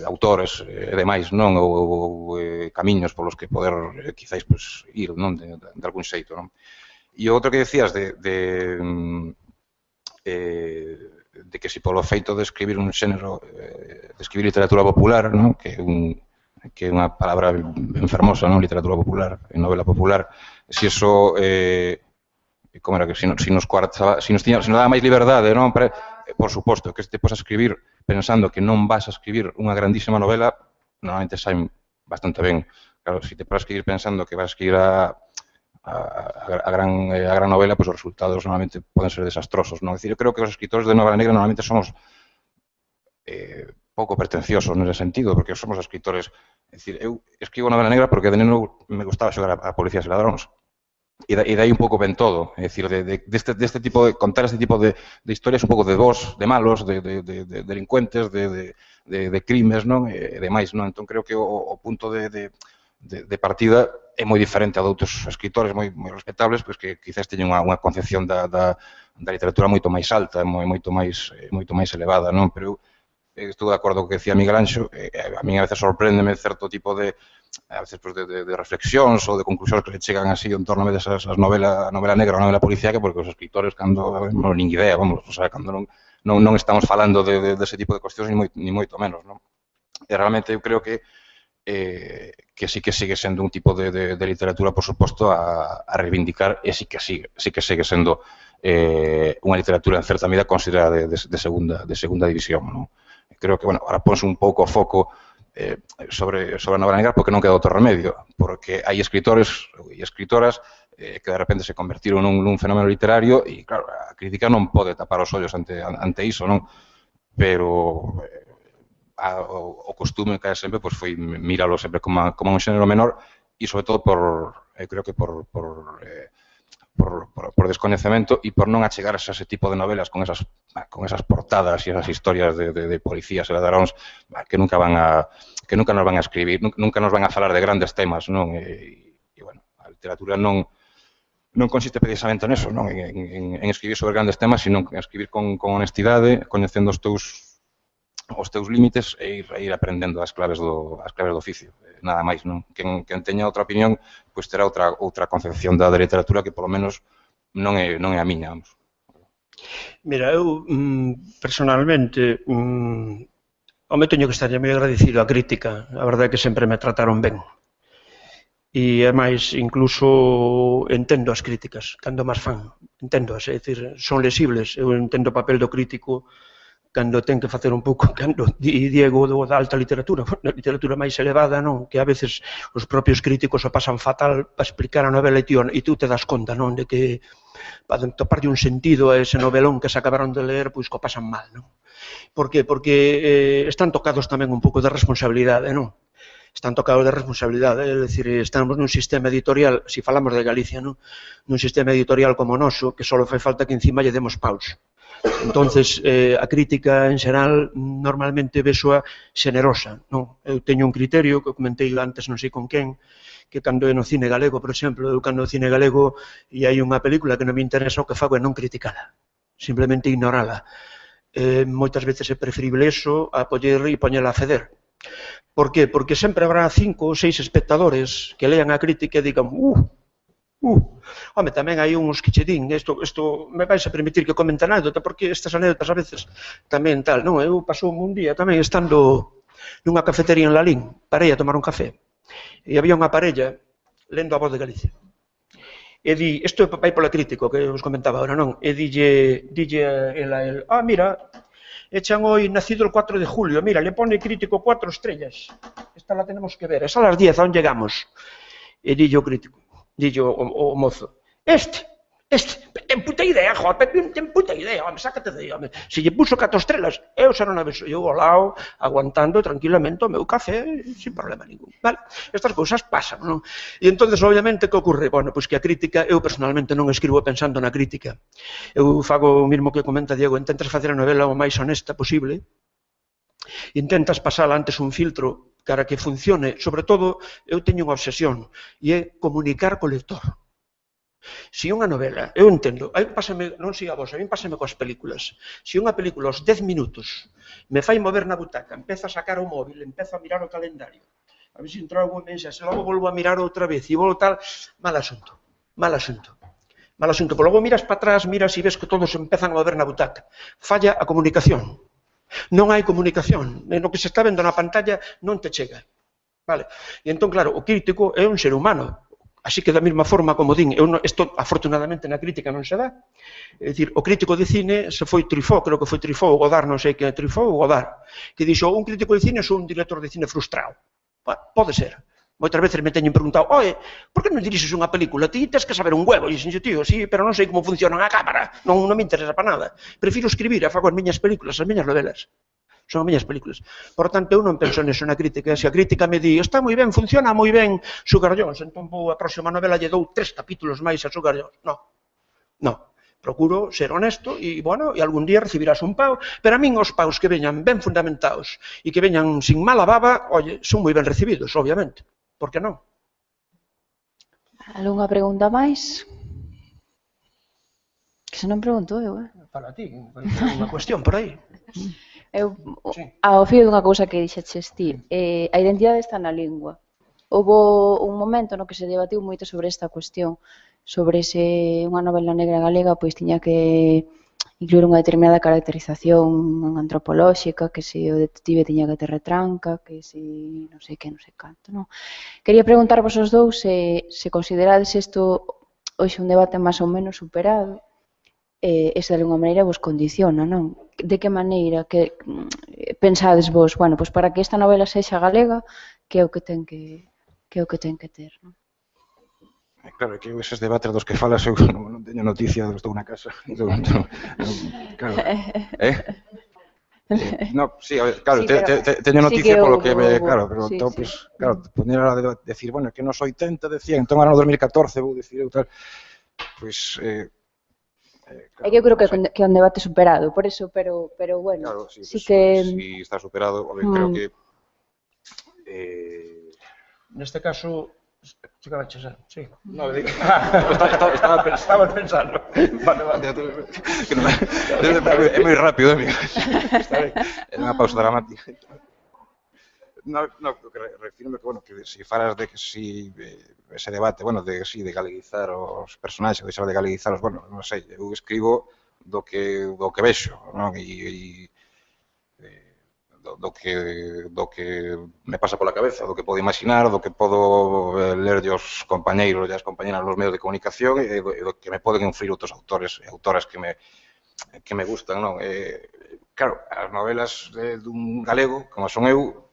autores e demais, non? Ou camiños polos que poder quizáis ir, non? De algún xeito, non? E o outro que decías de que se polo feito de escribir un xénero, de escribir literatura popular, non? Que é unha palabra enfermosa, non? Literatura popular, novela popular, se iso, como era que se nos daba máis liberdade, non? Por suposto, que te podes escribir pensando que non vas a escribir unha grandísima novela, normalmente saen bastante ben. Claro, se te podes escribir pensando que vas a escribir a gran novela, pois os resultados normalmente poden ser desastrosos, non? É dicir, eu creo que os escritores de novela negra normalmente somos pouco pretenciosos nese sentido, porque somos escritores, é dicir, eu escribo novela negra porque de neno me gustaba xogar a policías e ladróns. E dai un pouco ben todo, é dicir, deste tipo de contar este tipo de historias un pouco de bons, de malos, de delincuentes, de crimes, non? E demais, non? Entón creo que o punto de partida é moi diferente a de outros escritores moi respetables, pois que quizás teñen unha concepción da literatura moito máis alta, moito máis elevada, non? Pero eu estou de acordo co que decía Miguel Anxo, a mí a veces sorpréndeme certo tipo de reflexións ou de conclusións que se chegan así en torno a esas novela negra ou novela policíaca, porque os escritores cando, nin idea, vamos, o sea, cando non estamos falando dese tipo de cuestións ni moito menos, non? E realmente eu creo que sí que sigue sendo un tipo de literatura, por suposto, a reivindicar, e sí que sigue sendo unha literatura en certa medida considerada de segunda división, non? Creo que, bueno, ahora ponse un pouco o foco sobre a novela negra porque non queda outro remedio, porque hai escritores e escritoras que de repente se convertiron nun fenómeno literario e, claro, a crítica non pode tapar os ollos ante iso, non? Pero o costume que hai sempre foi míralo sempre como un xénero menor e, sobre todo, creo que por descoñecemento e por non achegarse a ese tipo de novelas con esas portadas e esas historias de policías e ladróns que nunca nos van a escribir, nunca nos van a falar de grandes temas, non? E, bueno, a literatura non consiste precisamente neso, non? En escribir sobre grandes temas, sino en escribir con honestidade, coñecendo os teus límites e ir aprendendo as claves do oficio, nada máis, non? Quen teña outra opinión, pois terá outra concepción da literatura que polo menos non é a miña, vamos. Mira, eu personalmente home, teño que estarlle moi agradecido á crítica, a verdade é que sempre me trataron ben. E, ademais, incluso entendo as críticas, cando máis fan, entendoas, é dicir, son lesibles, eu entendo o papel do crítico cando ten que facer un pouco, cando Diego da alta literatura, na literatura máis elevada, non? Que a veces os propios críticos o pasan fatal para explicar a novela e tú te das conta, non? De que para toparlle un sentido a ese novelón que se acabaron de ler, pois que o pasan mal, non? Por qué? Porque están tocados tamén un pouco de responsabilidade, non? Están tocados de responsabilidade, é dicir, estamos nun sistema editorial, se falamos de Galicia, non? Nun sistema editorial como o noso, que só fai falta que encima lle demos paus. Entonces, a crítica en xeral normalmente vexoa xenerosa, non? Eu teño un criterio que comentei antes, non sei con quen, que cando é no cine galego, por exemplo, eu cando no cine galego e hai unha película que non me interesa, o que fago é non criticala, simplemente ignorala. Moitas veces é preferible eso a poñer e poñela a feder. Por qué? Porque sempre habrá 5 ou 6 espectadores que lean a crítica e digan home, tamén hai uns que che din isto me vais a permitir que comente anécdota porque estas anécdotas a veces tamén tal, non? Eu pasoume un día tamén estando nunha cafetería en Lalín, parei a tomar un café e había unha parella lendo A Voz de Galicia e di, isto vai pola crítico que os comentaba ahora, non? E dille ela, mira, echan hoy nacido el 4 de julio, mira, le pone crítico 4 estrellas, esta la tenemos que ver, es a las 10, ¿a dónde llegamos? E dille o crítico, dille o mozo, ten puta idea, joder, ten puta idea, home, sácate de aí, home. Se lle puso 4 estrelas, eu xa non a vexo, eu ao lado, aguantando tranquilamente o meu café, sin problema ningún, vale? Estas cousas pasan, non? E entonces, obviamente, que ocorre? Bueno, pois que a crítica, eu personalmente non escribo pensando na crítica. Eu fago o mesmo que comenta Diego, intentas facer a novela o máis honesta posible, intentas pasar antes un filtro cara que funcione, sobre todo, eu teño unha obsesión, e é comunicar co lector. Se unha novela, eu entendo, non sei a vos, a mí pásame coas películas, se unha película aos 10 minutos me fai mover na butaca, empezo a sacar o móvil, empezo a mirar o calendario, a ver se entrou algún mensaxe, logo volvo a mirar outra vez e volvo tal, mal asunto, pero logo miras para atrás, miras e ves que todos empezan a mover na butaca, falla a comunicación, non hai comunicación, no que se está vendo na pantalla non te chega, vale? E entón, claro, o crítico é un ser humano. Así que da mesma forma, como din, isto afortunadamente na crítica non se dá. É dicir, o crítico de cine se foi Truffaut, creo que foi Truffaut ou Godard, non sei que é Truffaut ou Godard, que dixo, un crítico de cine sou un director de cine frustrado. Pode ser. Moitas veces me teñen preguntado, oye, por que non dirixes unha película? Ti tens que saber un huevo. E dixen, tío, sí, pero non sei como funciona a cámara, non me interesa para nada. Prefiro escribir, fago as miñas películas, as miñas novelas. Son as miñas películas. Por tanto, eu non penso neso na crítica. Se a crítica me di, está moi ben, funciona moi ben Sugar Jones, entón vou a próxima novela lle dou 3 capítulos máis a Sugar Jones. Non. Procuro ser honesto e, bueno, e algún día recibirás un pau, pero a min os paus que veñan ben fundamentados e que veñan sin mala baba, oye, son moi ben recibidos, obviamente. Por que non? Algunha pregunta máis? Que se non pregunto eu, Para ti, unha cuestión por aí. Eu, ao fío dunha cousa que dixeches ti, a identidade está na lingua. Houbo un momento no que se debatiu moito sobre esta cuestión, sobre se unha novela negra galega pois tiña que incluir unha determinada caracterización antropolóxica, que se o detective tiña que ter retranca, que se non sei que, non sei canto, non? Quería preguntarvos os dous se considerades isto hoxe un debate máis ou menos superado, e se de alguma maneira vos condiciona, non? De que maneira que pensades vos, bueno, pois para que esta novela sexa galega, que é o que ten que ter, non? Claro, que eses debates dos que falas eu non teño noticia, estou na casa. Claro. No, sí, a ver, claro, teño noticia polo que me, claro, pero entón, pues, claro, poñer a decir, bueno, que nos 80 decía, entón ahora no 2014 vou dicir eu tal, pois É que eu creo que é un debate superado, por eso, pero bueno, claro, sí que... Si está superado, creo que... Neste caso, chegabaches, sí. No, estaba pensando. Vale. É moi rápido, amigo. Está ben. É unha pausa dramática. No, que refirme que, bueno, que se falas de que si ese debate, bueno, de galeguizar os personaxes, deixar de galeguizar os, bueno, non sei, eu escribo do que vexo, non? E do que me pasa pola cabeza, do que podo imaginar, do que podo ler os compañeiros e as compañeras nos medios de comunicación e do que me poden influir outros autores e autoras que me gustan, non? Claro, as novelas dun galego, como son eu,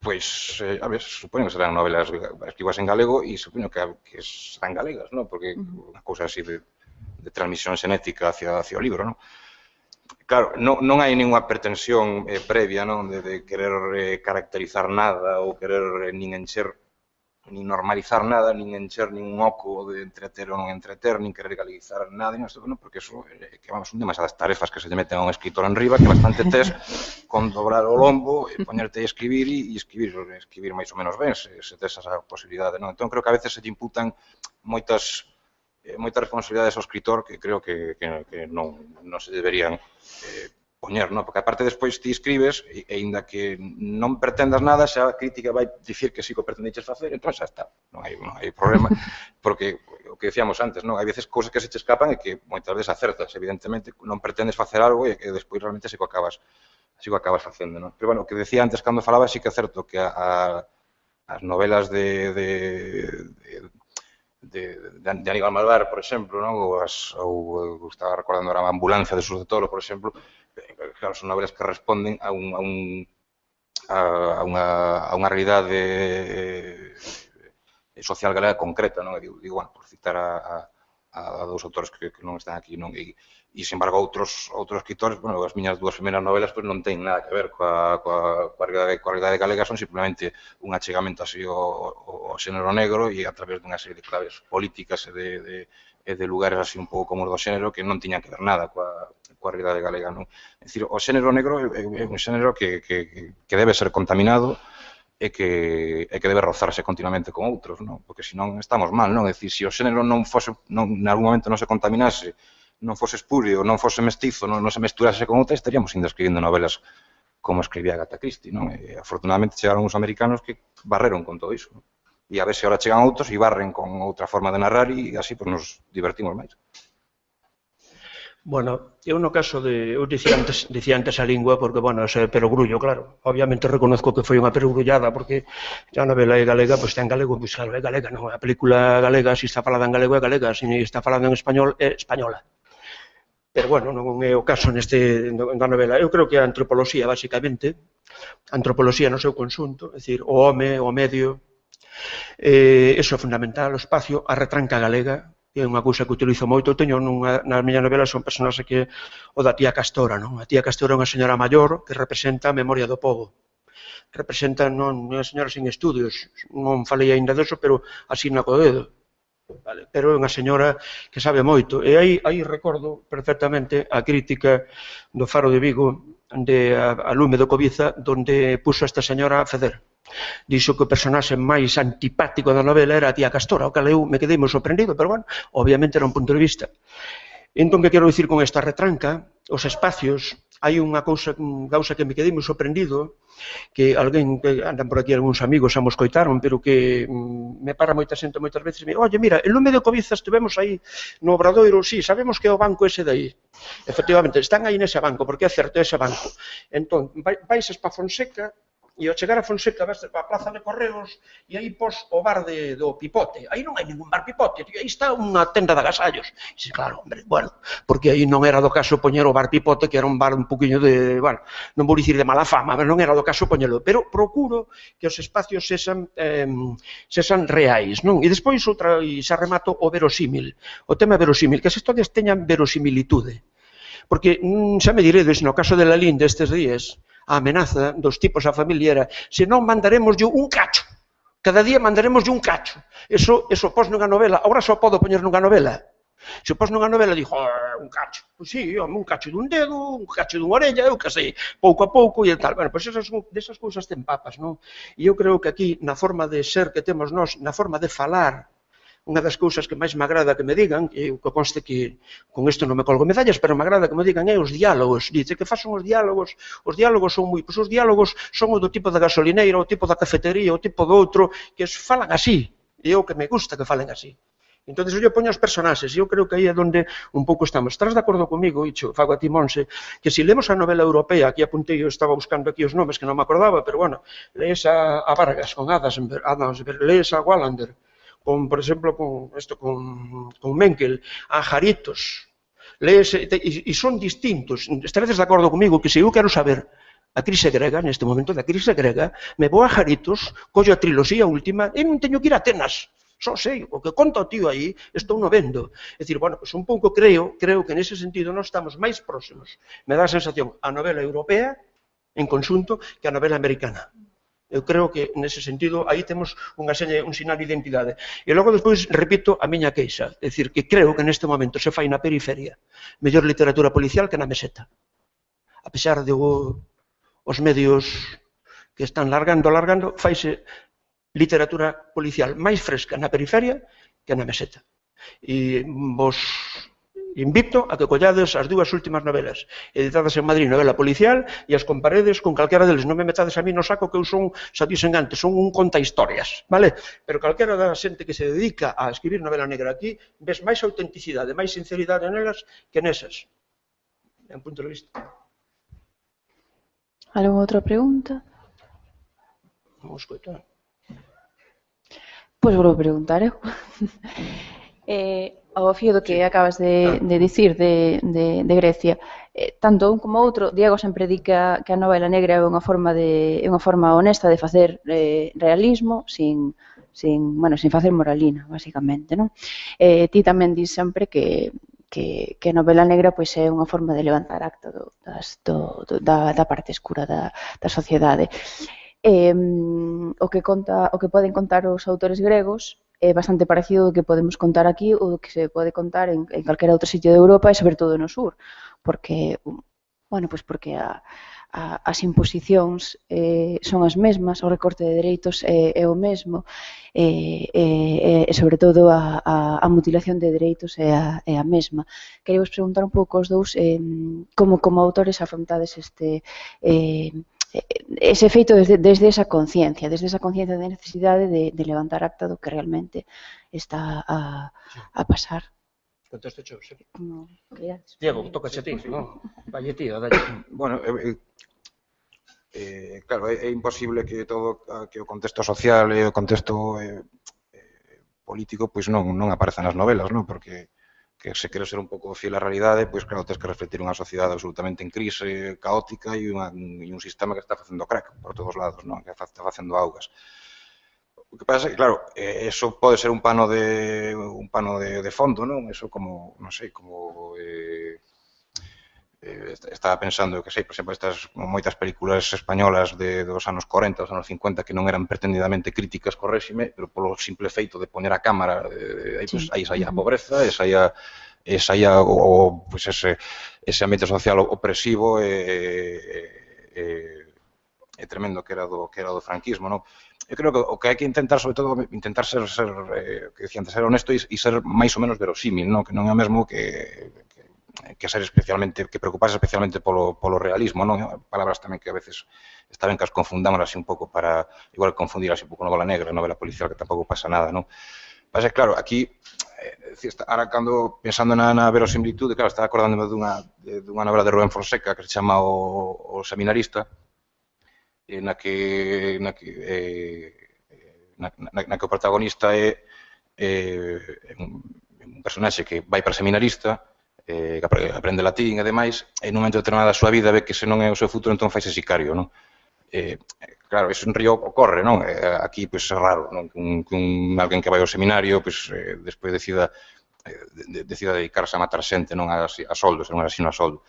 pois, a ver, supoño que serán novelas escribas en galego e supoño que serán galegas, non? Porque unha cousa así de transmisión xenética hacia o libro, non? Claro, non hai ninguna pretensión previa, non? De querer caracterizar nada ou querer nin encher nin normalizar nada, nin encher nin un oco de entreter ou non entreter, nin querer galeguizar nada, porque eso, que vamos, son demasiadas tarefas que se lle meten a un escritor en riba, que bastante tes con dobrar o lombo, poñerte a escribir e escribir máis ou menos ben, se tes esa posibilidade, non? Entón, creo que a veces se lle imputan moitas responsabilidades ao escritor que creo que non se deberían poñer, non? Porque aparte despois ti escribes e aínda que non pretendas nada, xa a crítica vai dicir que sí que o pretendiches facer, entón xa está, non hai problema, porque o que decíamos antes, non? Hai veces cousas que se te escapan e que moitas veces acertas, evidentemente, non pretendes facer algo e despois realmente sí que o acabas facendo, non? Pero, bueno, o que decía antes cando falaba, sí que é certo que as novelas de Aníbal Malvar, por exemplo, non? Ou estaba recordando ahora a Ambulancia de Sus de Toro, por exemplo, claro, son novelas que responden a unha realidade social galega concreta, non? Digo, bueno, por citar a dous autores que non están aquí, non? E, sin embargo, outros escritores, bueno, as miñas dúas primeiras novelas non teñen nada que ver coa realidade galega, son simplemente un achegamento así ao xénero negro e a través dunha serie de claves políticas e de lugares así un pouco como do xénero que non tiñan que ver nada coa realidade galega, non? É dicir, o xénero negro é un xénero que debe ser contaminado e que debe rozarse continuamente con outros, non? Porque senón estamos mal, non? É dicir, se o xénero non fose, en algún momento non se contaminase, non fose espurio, non fose mestizo, non se mesturase con outras, estaríamos ainda escribindo novelas como escribía Agatha Christie, non? E afortunadamente chegaron os americanos que barreron con todo iso, non? E a ver se agora chegan outros e barren con outra forma de narrar e así pues nos divertimos máis. Bueno, eu no caso de... Eu dicía antes a lingua porque, bueno, ese perogrullo, claro. Obviamente reconozco que foi unha perogrullada porque a novela é galega, pois ten galego, pois claro, é galega, non? A película galega, se está falada en galego, é galega, se está falada en español, é española. Pero, bueno, non é o caso na novela. Eu creo que a antropoloxía, basicamente, a antropoloxía no seu conxunto, é dicir, o home, o medio, iso é fundamental, o espacio, a retranca galega, é unha cousa que utilizo moito, teño nas miñas novelas son personaxes que o da tía Castora, non? A tía Castora é unha señora maior que representa a memoria do povo. Representa, non, unha señora sin estudios, non falei aínda deso, pero así na co dedo. Vale, pero é unha señora que sabe moito. E aí recordo perfectamente a crítica do Faro de Vigo de A lume do Cobiza, donde puxo esta señora a feder. Dixo que o personaxe máis antipático da novela era a tía Castora, o que eu me quedei moi sorprendido, pero, bueno, obviamente era un punto de vista. Entón, que quero dicir con esta retranca? Os espacios, hai unha cousa que me quedei moi sorprendido, que alguén, que andan por aquí algúns amigos xa mos coitaron, pero que me para moita xente moitas veces e me oye, mira, en lume de Cobiza estivemos aí no Obradoiro, sí, sabemos que é o banco ese de aí. Efectivamente, están aí nese banco, porque é certo ese banco. Entón, vais para Fonseca, e ao chegar a Fonseca vas para a Plaza de Correos e aí pos o bar do Pipote. Aí non hai ningún bar Pipote, aí está unha tenda de agasallos. E dice, claro, hombre, bueno, porque aí non era do caso poñer o bar Pipote, que era un bar un poquinho de, bueno, non vou dicir de mala fama, pero non era do caso poñelo. Pero procuro que os espacios sexan reais, non? E despois outra, e xa remato, o verosímil. O tema verosímil, que as historias teñan verosimilitude. Porque xa me diredes, no caso de Lalín destes días, a amenaza dos tipos a familia era se non mandaremoslle un cacho, cada día mandaremoslle un cacho. Eso pos nunha novela, agora só podo poñer nunha novela. Se pos nunha novela, dixo, un cacho. Pois sí, un cacho dun dedo, un cacho dunha orella, eu que sei, pouco a pouco e tal. Bueno, pois desas cousas ten papas, non? E eu creo que aquí, na forma de ser que temos nós, na forma de falar, unha das cousas que máis me agrada que me digan, que conste que con isto non me colgo medallas, pero me agrada que me digan é os diálogos. Dice que fason os diálogos son moi, pois os diálogos son o do tipo da gasolineira, o tipo da cafetería, o tipo do outro, que falan así. E é o que me gusta que falen así. Entón, eu poño os personaxes, e eu creo que aí é onde un pouco estamos. Estás de acordo comigo, e fago a ti, Monse, que se lemos a novela europea, aquí apuntei, eu estaba buscando aquí os nomes que non me acordaba, pero, bueno, lees a Vargas con Adams, lees a Wallander, por exemplo, con Menkel, a Jaritos, lees, e son distintos. Estaredes de acordo comigo que se eu quero saber a crise grega, neste momento da crise grega, me vou a Jaritos, collo a triloxía última, e non teño que ir a Atenas. Só sei, o que conta o tío aí, estou no vendo. É dicir, bueno, pois un pouco creo que nese sentido nós estamos máis próximos. Me dá a sensación a novela europea, en conxunto, que a novela americana. Eu creo que, nese sentido, aí temos un sinal de identidade. E logo, despois, repito a miña queixa. É dicir, que creo que neste momento se fai na periferia mellor literatura policial que na meseta. A pesar de os medios que están largando, faise literatura policial máis fresca na periferia que na meseta. E vos invito a que collades as dúas últimas novelas editadas en Madrid, novela policial, e as comparedes con calquera deles. Non me metades a mí no saco que eu son, xa dixen antes, son un conta historias, vale? Pero calquera da xente que se dedica a escribir novela negra aquí, ves máis autenticidade, máis sinceridade nelas que nesas. É un punto de vista. Algúna outra pregunta? Vamos coitar. Pois vou preguntar eu. Ao fío do que acabas de dicir de Grecia, tanto un como outro, Diego sempre di que a novela negra é unha forma honesta de facer realismo sin facer moralina, basicamente, non? Ti tamén dis sempre que a novela negra pois é unha forma de levantar acta da parte escura da sociedade. O que poden contar os autores gregos é bastante parecido do que podemos contar aquí ou do que se pode contar en calquera outro sitio de Europa e sobre todo no sur, porque as imposicións son as mesmas, o recorte de dereitos é o mesmo e sobre todo a mutilación de dereitos é a mesma. Queria vos preguntar un pouco os dous como autores afrontades ese feito desde esa conciencia de necesidade de levantar acta do que realmente está a pasar. Contaste xo, sí. Como queirades. Diego, tócache a ti, non? Valle ti, dalle. Bueno, claro, é imposible que todo que o contexto social e o contexto político pois non apareza nas novelas, non? Porque que se quere ser un pouco fiel á realidade, pois claro, tens que reflectir unha sociedade absolutamente en crise, caótica e un sistema que está facendo crack por todos lados, non? Que está facendo augas. O que pasa é que, claro, eso pode ser un pano de fondo, non? Eso como, non sei, como estaba pensando, que sei, por exemplo, estas moitas películas españolas dos anos 40, dos anos 50 que non eran pretendidamente críticas co réxime, pero polo simple feito de poñer a cámara, aí saía a pobreza, saía ese ambiente social opresivo e tremendo que era do franquismo, non? Eu creo que o que hai que intentar, sobre todo, intentar ser que decía antes, ser honesto e ser máis ou menos verosímil, non? Que non é o mesmo que preocuparse especialmente polo realismo, non? Palabras tamén que a veces está ben que as confundamos así un pouco para, igual confundir así un pouco novela negra, novela policial, que tampouco pasa nada, non? Mas é claro, aquí, ahora cando pensando na verosimilitude, claro, estaba acordándome dunha novela de Rubén Fonseca que se chama O Seminarista, na que o protagonista é un personaxe que vai para seminarista, que aprende latín e demais, e nun momento determinado da súa vida ve que se non é o seu futuro, entón faise sicario, non? Claro, iso en Río ocorre, non? Aquí, pois, é raro, non? Que alguén que vai ao seminario, pois, despois decida dedicarse a matar xente, non a soldo, se non é así a soldo.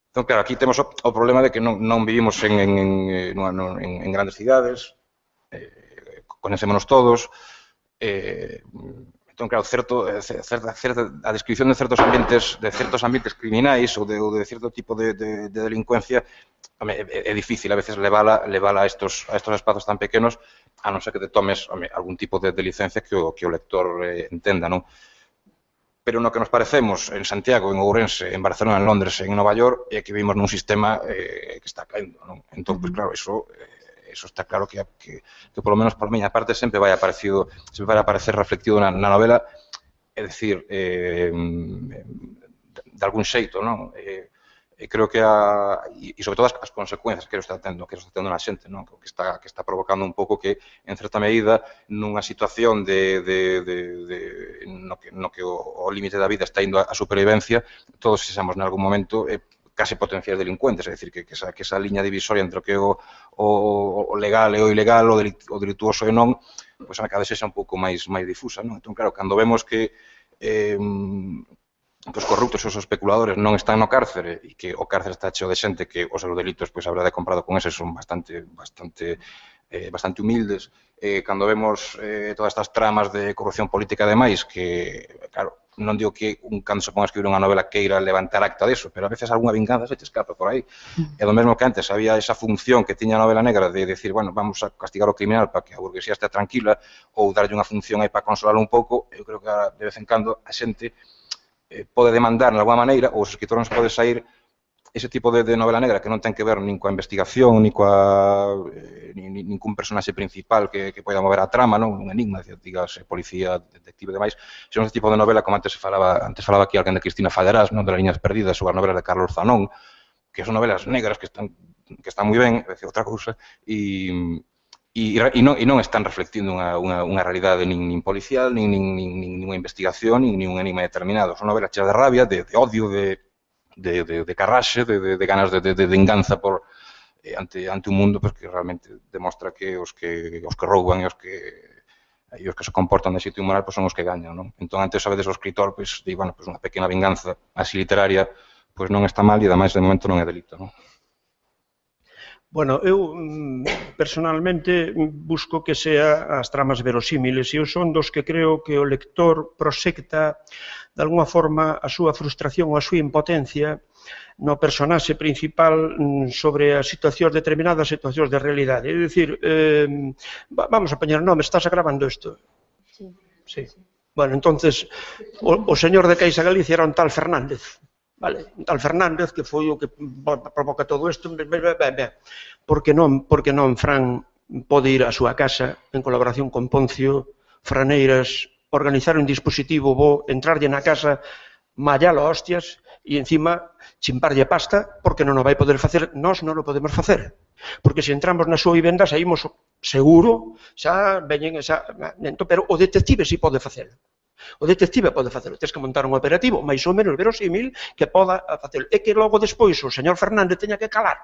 Entón, claro, aquí temos o problema de que non vivimos en grandes cidades, coñecémonos todos, entón, claro, a descripción de certos ambientes criminais ou de certo tipo de delincuencia é difícil a veces levala a estos espazos tan pequenos, a non ser que te tomes algún tipo de licencia que o lector entenda, non? Pero no que nos parecemos en Santiago, en Ourense, en Barcelona, en Londres, en Nova York, é que vivimos nun sistema que está caendo, non? Entón, pois claro, eso está claro que por lo menos por miña parte sempre vai aparecer reflectido na novela, é dicir, de algún xeito, non? Creo que e sobre todo as consecuencias que está tendo na xente, non? Que está provocando un pouco que, en certa medida, nunha situación no que o límite da vida está indo a supervivencia, todos sexamos en algún momento case potenciais delincuentes, é dicir, que esa liña divisoria entre o que é o legal e o ilegal, o delituoso e non, pois cada vez sexa un pouco máis difusa, non? Entón, claro, cando vemos que os corruptos e os especuladores non están no cárcere e que o cárcere está cheo de xente que os seus delitos, pois a verdade, comparado con eses, son bastante bastante humildes, cando vemos todas estas tramas de corrupción política e demais, que, claro, non digo que cando se ponga a escribir unha novela queira levantar acta deso, pero a veces algunha vinganza se te escapa por aí. E do mesmo que antes había esa función que tiña a novela negra de decir, bueno, vamos a castigar o criminal para que a burguesía estea tranquila ou darlle unha función aí para consolar un pouco, eu creo que de vez en cando a xente pode demandar de alguma maneira, ou os escritores pode sair ese tipo de novela negra que non ten que ver nin coa investigación, nin cun personaxe principal que poida mover a trama, non? Un enigma, digas, policía, detective e demais, senón ese tipo de novela, como antes falaba aquí alguén de Cristina Fallarás, non? De las líneas perdidas, sobre as novelas de Carlos Zanón, que son novelas negras que están moi ben, é outra cousa, e non están reflectindo unha realidade nin policial, nin unha investigación, nin un enigma determinado. Son novelas cheas de rabia, de odio, de carraxe, de ganas de venganza ante un mundo que realmente demostra que os que rouban e os que se comportan de xeito inmoral son os que gañan, non? Entón, antes, a veces, o escritor di, bueno, unha pequena vinganza así literaria non está mal e, ademais, de momento non é delito, non? Bueno, eu personalmente busco que sea as tramas verosímiles e eu son dos que creo que o lector proxecta de alguna forma a súa frustración ou a súa impotencia no personaxe principal sobre as situacións determinadas situacións de realidade. É dicir, vamos a poñer nome, estás gravando isto? Sí. Bueno, entonces, o señor de Caixa Galicia era un tal Fernández. Vale, un tal Fernández, que foi o que provoca todo isto, porque non Fran pode ir á súa casa en colaboración con Poncio Franeiras, organizar un dispositivo bo, entrarlle na casa, mallalo a hostias e encima chimparlle pasta porque non o vai poder facer, nós non o podemos facer, porque se entramos na súa vivenda saímos seguro, xa veñen esa, pero o detective si pode facelo. O detective pode facelo, tens que montar un operativo máis ou menos verosímil que poda facelo, e que logo despois o señor Fernández teña que calar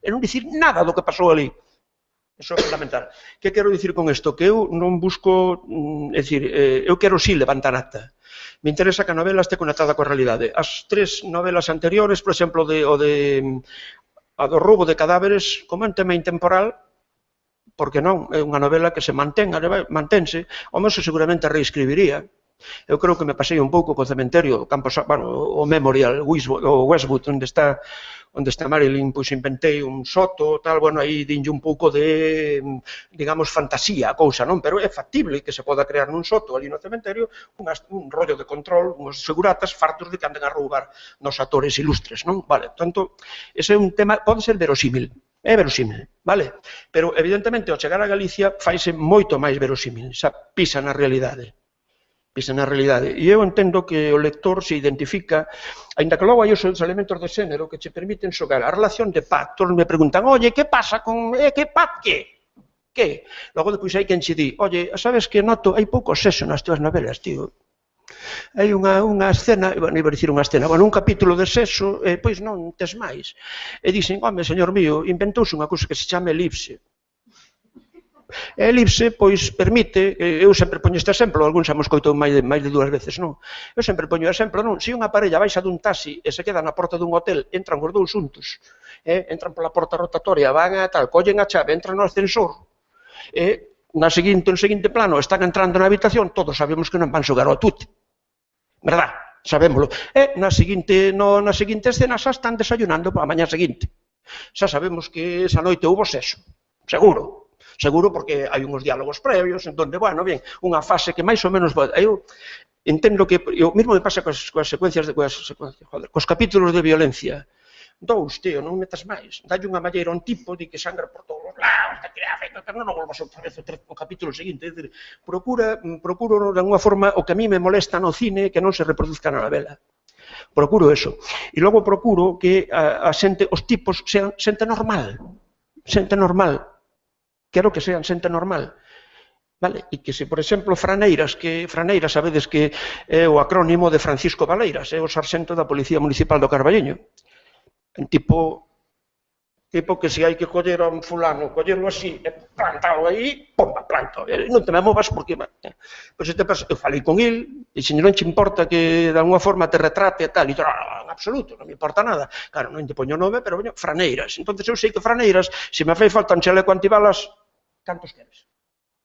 e non dicir nada do que pasou ali. Eso é fundamental. Que quero dicir con isto? Que eu non busco, é dicir, eu quero sí levantar acta. Me interesa que a novela este conectada coa realidade. As tres novelas anteriores, por exemplo, a do roubo de cadáveres, como un tema intemporal, porque non, é unha novela que se mantense, o menos seguramente a reescribiría. Eu creo que me pasei un pouco co cementerio, o Memorial, o Westwood, onde está Marilyn, pois inventei un soto, tal, bueno, aí dinlle un pouco de, digamos, fantasía a cousa, non? Pero é factible que se poda crear nun soto ali no cementerio un rollo de control, uns seguratas fartos de que anden a roubar nos actores ilustres, non? Vale, tanto, ese é un tema, pode ser verosímil, é verosímil, vale? Pero, evidentemente, ao chegar a Galicia, faise moito máis verosímil, xa pisa na realidade. Pisa na realidade. E eu entendo que o lector se identifica, ainda que logo hai os elementos de xénero que che permiten xogar a relación de paz. Todos me preguntan, oye, que pasa con... que paz, que? Que? Logo, depois hai quen che di, oye, sabes que noto, hai pouco sexo nas túas novelas, tío. Hai unha escena, iba a dicir unha escena, un capítulo de sexo, pois non tes máis. E dixen, home, señor mío, inventouse unha cousa que se chama elipse. A elipse, pois, permite, eu sempre poño este exemplo, algún xa me escoitou máis de 2 veces, non? Eu sempre poño o exemplo, non? Se unha parella baixa dun taxi e se queda na porta dun hotel, entran os dous xuntos, entran pola porta rotatoria, van a tal, collen a chave, entran no ascensor, e no seguinte plano están entrando na habitación, todos sabemos que non van xogar ao tute, verdad? Sabémolo. E na seguinte escena xa están desayunando para a mañá seguinte. Xa sabemos que esa noite houbo sexo, seguro. Seguro porque hai uns diálogos previos, en donde, bueno, ben, unha fase que máis ou menos... Eu entendo que... O mesmo me pasa coas secuencias, cos capítulos de violencia. 2, tío, non metas máis. Dalle unha malleira a un tipo, di que sangra por todos os lados, non volvas outra vez o capítulo seguinte. É dicir, procuro, de alguma forma, o que a mí me molesta no cine que non se reproduzca na novela. Procuro eso. E logo procuro que a xente, os tipos, sean xente normal. Xente normal. Quero que sean xente normal, vale? E que se, por exemplo, Franeiras, sabedes que é o acrónimo de Francisco Valeiras, é o sarxento da Policía Municipal do Carballiño. Un tipo que se hai que coller a un fulano, collerlo así, e plantalo aí, pomba, planto, non te me movas porque... Pois eu falei con el, e se non te importa que de alguma forma te retrate e tal, e en absoluto, non me importa nada. Claro, non te poño nome, pero Franeiras. Entón eu sei que Franeiras, se me fai falta un chaleco antibalas, Cantos queres?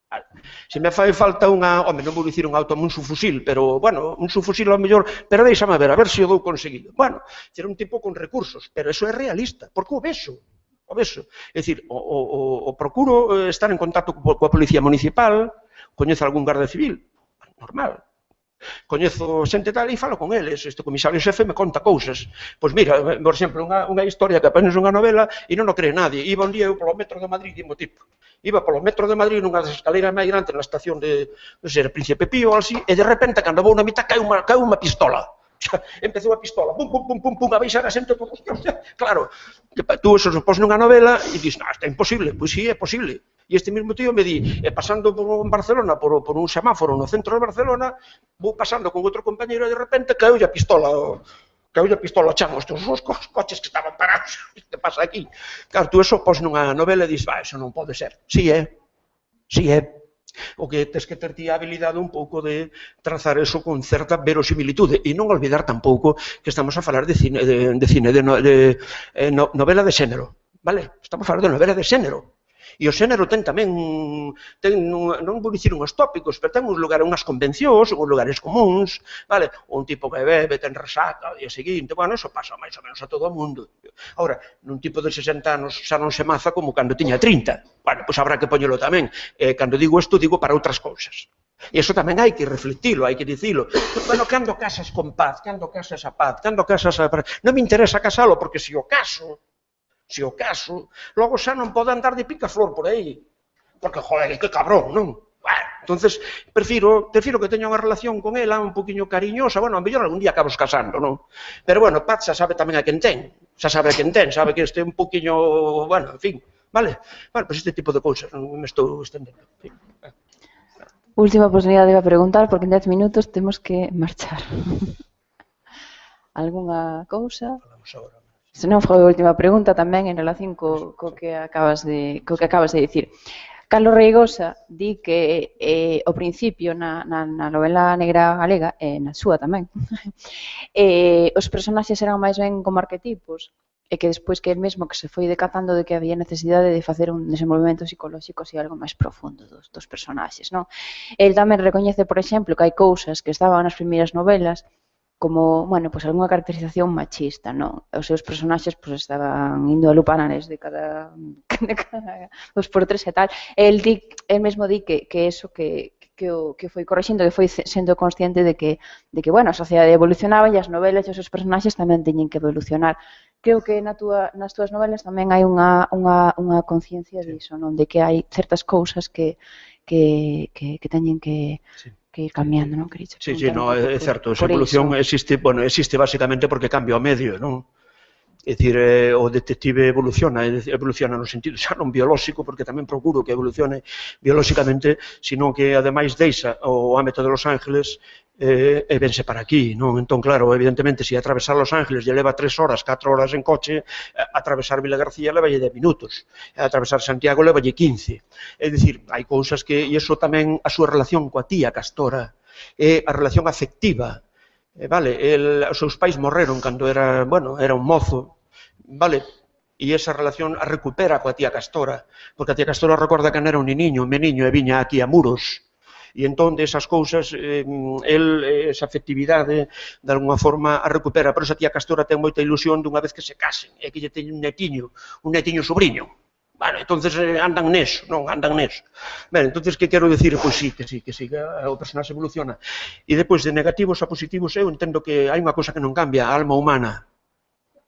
Vale. Se me fai falta unha, home, non vou dicir un subfusil, pero, bueno, un subfusil ao mellor, pero deixame ver se o dou conseguido. Bueno, era un tipo con recursos, pero eso é realista, porque o vexo. É dicir, o procuro estar en contacto coa policía municipal, coñezo algún garda civil, normal. Coñezo xente tal e falo con eles, este comisario xefe me conta cousas. Pois mira, por exemplo, unha historia que apenas unha novela e non o cree nadie. Iba un día eu polo metro de Madrid, dimo tipo. Iba polo metro de Madrid nunha das escaleiras máis grandes na estación de, non sei, Príncipe Pío ou así, e de repente, cando vou na mitad, cae unha pistola. Empezou a pistola, pum, pum, pum, pum, pum, a baixar a xente, claro, tú eso pos nunha novela e dis, non, isto é imposible. Pois sí, é posible. E este mesmo tío me di, pasando por Barcelona, por un semáforo no centro de Barcelona, vou pasando con outro compañeiro e de repente caeu a pistola ao chan, os coches que estaban parados, que pasa aquí? Claro, tú eso pos nunha novela e dis, eso non pode ser. Sí é. O que tens que ter ti a habilidade un pouco de trazar eso con certa verosimilitude e non olvidar tampouco que estamos a falar de novela de xénero, vale? Estamos a falar de novela de xénero. E o xénero ten tamén, non vou dicir unhos tópicos, pero ten uns lugares, unhas convencións, uns lugares comuns, vale? Un tipo que bebe, ten resaca ao día seguinte, bueno, eso pasa máis ou menos a todo o mundo. Agora, nun tipo de 60 anos xa non se maza como cando tiña 30. Bueno, pois habrá que poñelo tamén. Cando digo isto, digo para outras cousas. E iso tamén hai que reflectilo, hai que dicilo. Bueno, cando casas con paz, cando casas a paz, cando casas a paz. Non me interesa casalo, porque se o caso, logo xa non pode andar de picaflor por aí. Porque, joder, que cabrón, non? Bueno, entonces, prefiro que teña unha relación con ela un poquinho cariñosa, bueno, a mellor algún día acabos casando, non? Pero, bueno, Pat xa sabe tamén a quen ten, sabe que este un poquinho, bueno, en fin, vale? Bueno, pois este tipo de cousas, non me estou estendendo, en fin. Última oportunidade de preguntar, porque en 10 minutos temos que marchar. Algúnha cousa? Falamos agora. Se non foi a última pregunta tamén en relación co que acabas de dicir. Carlos Reigosa di que ao principio na novela negra galega, na súa tamén, os personaxes eran máis ben como arquetipos e que despois que el mesmo que se foi decatando de que había necesidade de facer un desenvolvemento psicolóxico así algo máis profundo dos personaxes, non? El tamén recoñece, por exemplo, que hai cousas que estaban nas primeiras novelas como, bueno, pues algunha caracterización machista, non? Os seus personaxes pues estaban indo a lupanares de cada 2x3 e tal. El mesmo di que eso que foi corrixindo, que foi sendo consciente de que bueno, a sociedade evolucionaba e as novelas e os seus personaxes tamén teñen que evolucionar. Creo que nas túas novelas tamén hai unha conciencia diso, non? De que hai certas cousas que teñen que ir cambiando, non? Sí, no, é certo, esa evolución existe basicamente porque cambia o medio, non? É dicir, o detective evoluciona no sentido xa non biolóxico, porque tamén procuro que evolucione biolóxicamente, sino que ademais deixa o ámbito de Los Ángeles e vense para aquí, non? Entón, claro, evidentemente, se atravesar Los Ángeles lle leva 3 horas, 4 horas en coche, atravesar Vila García leva 10 minutos, atravesar Santiago leva 15. É dicir, hai cousas que, e iso tamén a súa relación coa tía Castora, é a relación afectiva, vale, os seus pais morreron cando era un mozo, vale, e esa relación a recupera coa tía Castora, porque a tía Castora recorda que era un meniño e viña aquí a Muros, e entón desas cousas esa afectividade de alguna forma a recupera, pero esa tía Castora ten moita ilusión dunha vez que se casen e que lle teñen un netiño sobrinho. Bueno, entonces andan neso. Ben, entonces que quero dicir? Pois sí, que o personaxe evoluciona. E depois de negativos a positivos eu entendo que hai unha cosa que non cambia, a alma humana.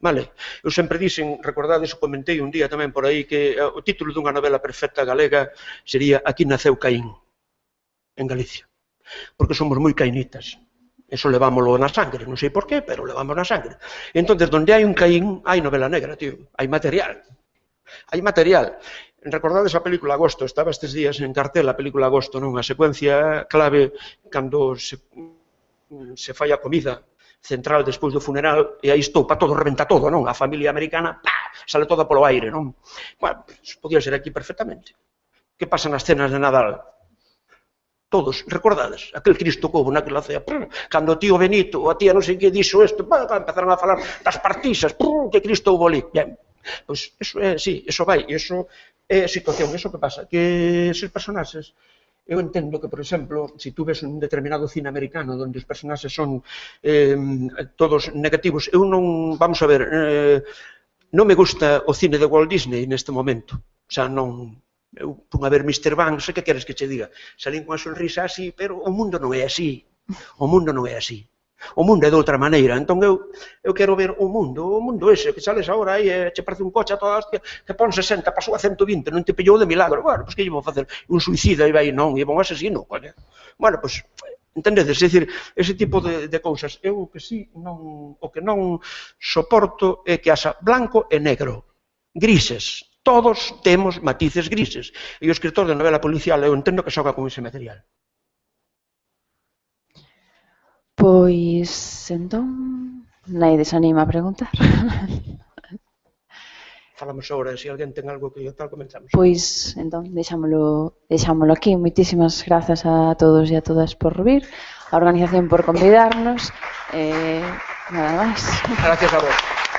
Vale, eu sempre dixen, recordades, comentei un día tamén por aí que o título dunha novela perfecta galega sería Aquí naceu Caín, en Galicia, porque somos moi cainitas, eso levámoslo na sangre, non sei por qué, pero levamos na sangre. Entón, donde hai un Caín, hai novela negra, tío, hai material. Recordades a película Agosto, estaba estes días en cartel a película Agosto, non? A secuencia clave cando se fai a comida central despois do funeral e aí estopa todo, rebenta todo, non? A familia americana, sale toda polo aire, non? Bueno, podía ser aquí perfectamente. Que pasa nas cenas de Nadal? Todos, recordades, aquel Cristo Cobo naquela cea, cando o tío Benito, a tía non sei que dixo isto, empezaron a falar das partisas, que Cristo houve ali, ben, Pois, eso é, sí, eso vai, eso é a situación, eso que pasa, que eses personaxes, eu entendo que, por exemplo, se tú ves un determinado cine americano onde os personaxes son todos negativos, eu non, vamos a ver, non me gusta o cine de Walt Disney neste momento, o sea, non, eu pun a ver Mr. Banks, que queres que che diga? Salín con a sonrisa así, pero o mundo non é así, o mundo non é así. O mundo é de outra maneira, entón eu quero ver o mundo ese, que sales agora aí e che parece un coche a toda hostia, que pon 60, pasou a 120, non te pillou de milagro, bueno, pois que lle vou facer? Un suicida e vai, non, e un asesino, coño. Bueno, pois, entendedes? É dicir, ese tipo de cousas, eu que sí, o que non soporto é que haxa blanco e negro, grises, todos temos matices grises, e o escritor de novela policial eu entendo que xoga con ese material. Pois, entón, nadie desanima a preguntar. Falamos agora, se alguén ten algo que tal, comenzamos. Pois, entón, deixámolo aquí. Moitísimas grazas a todos e a todas por vir, a organización por convidarnos, nada máis. Gracias a vos.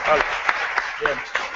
Vale. Bien.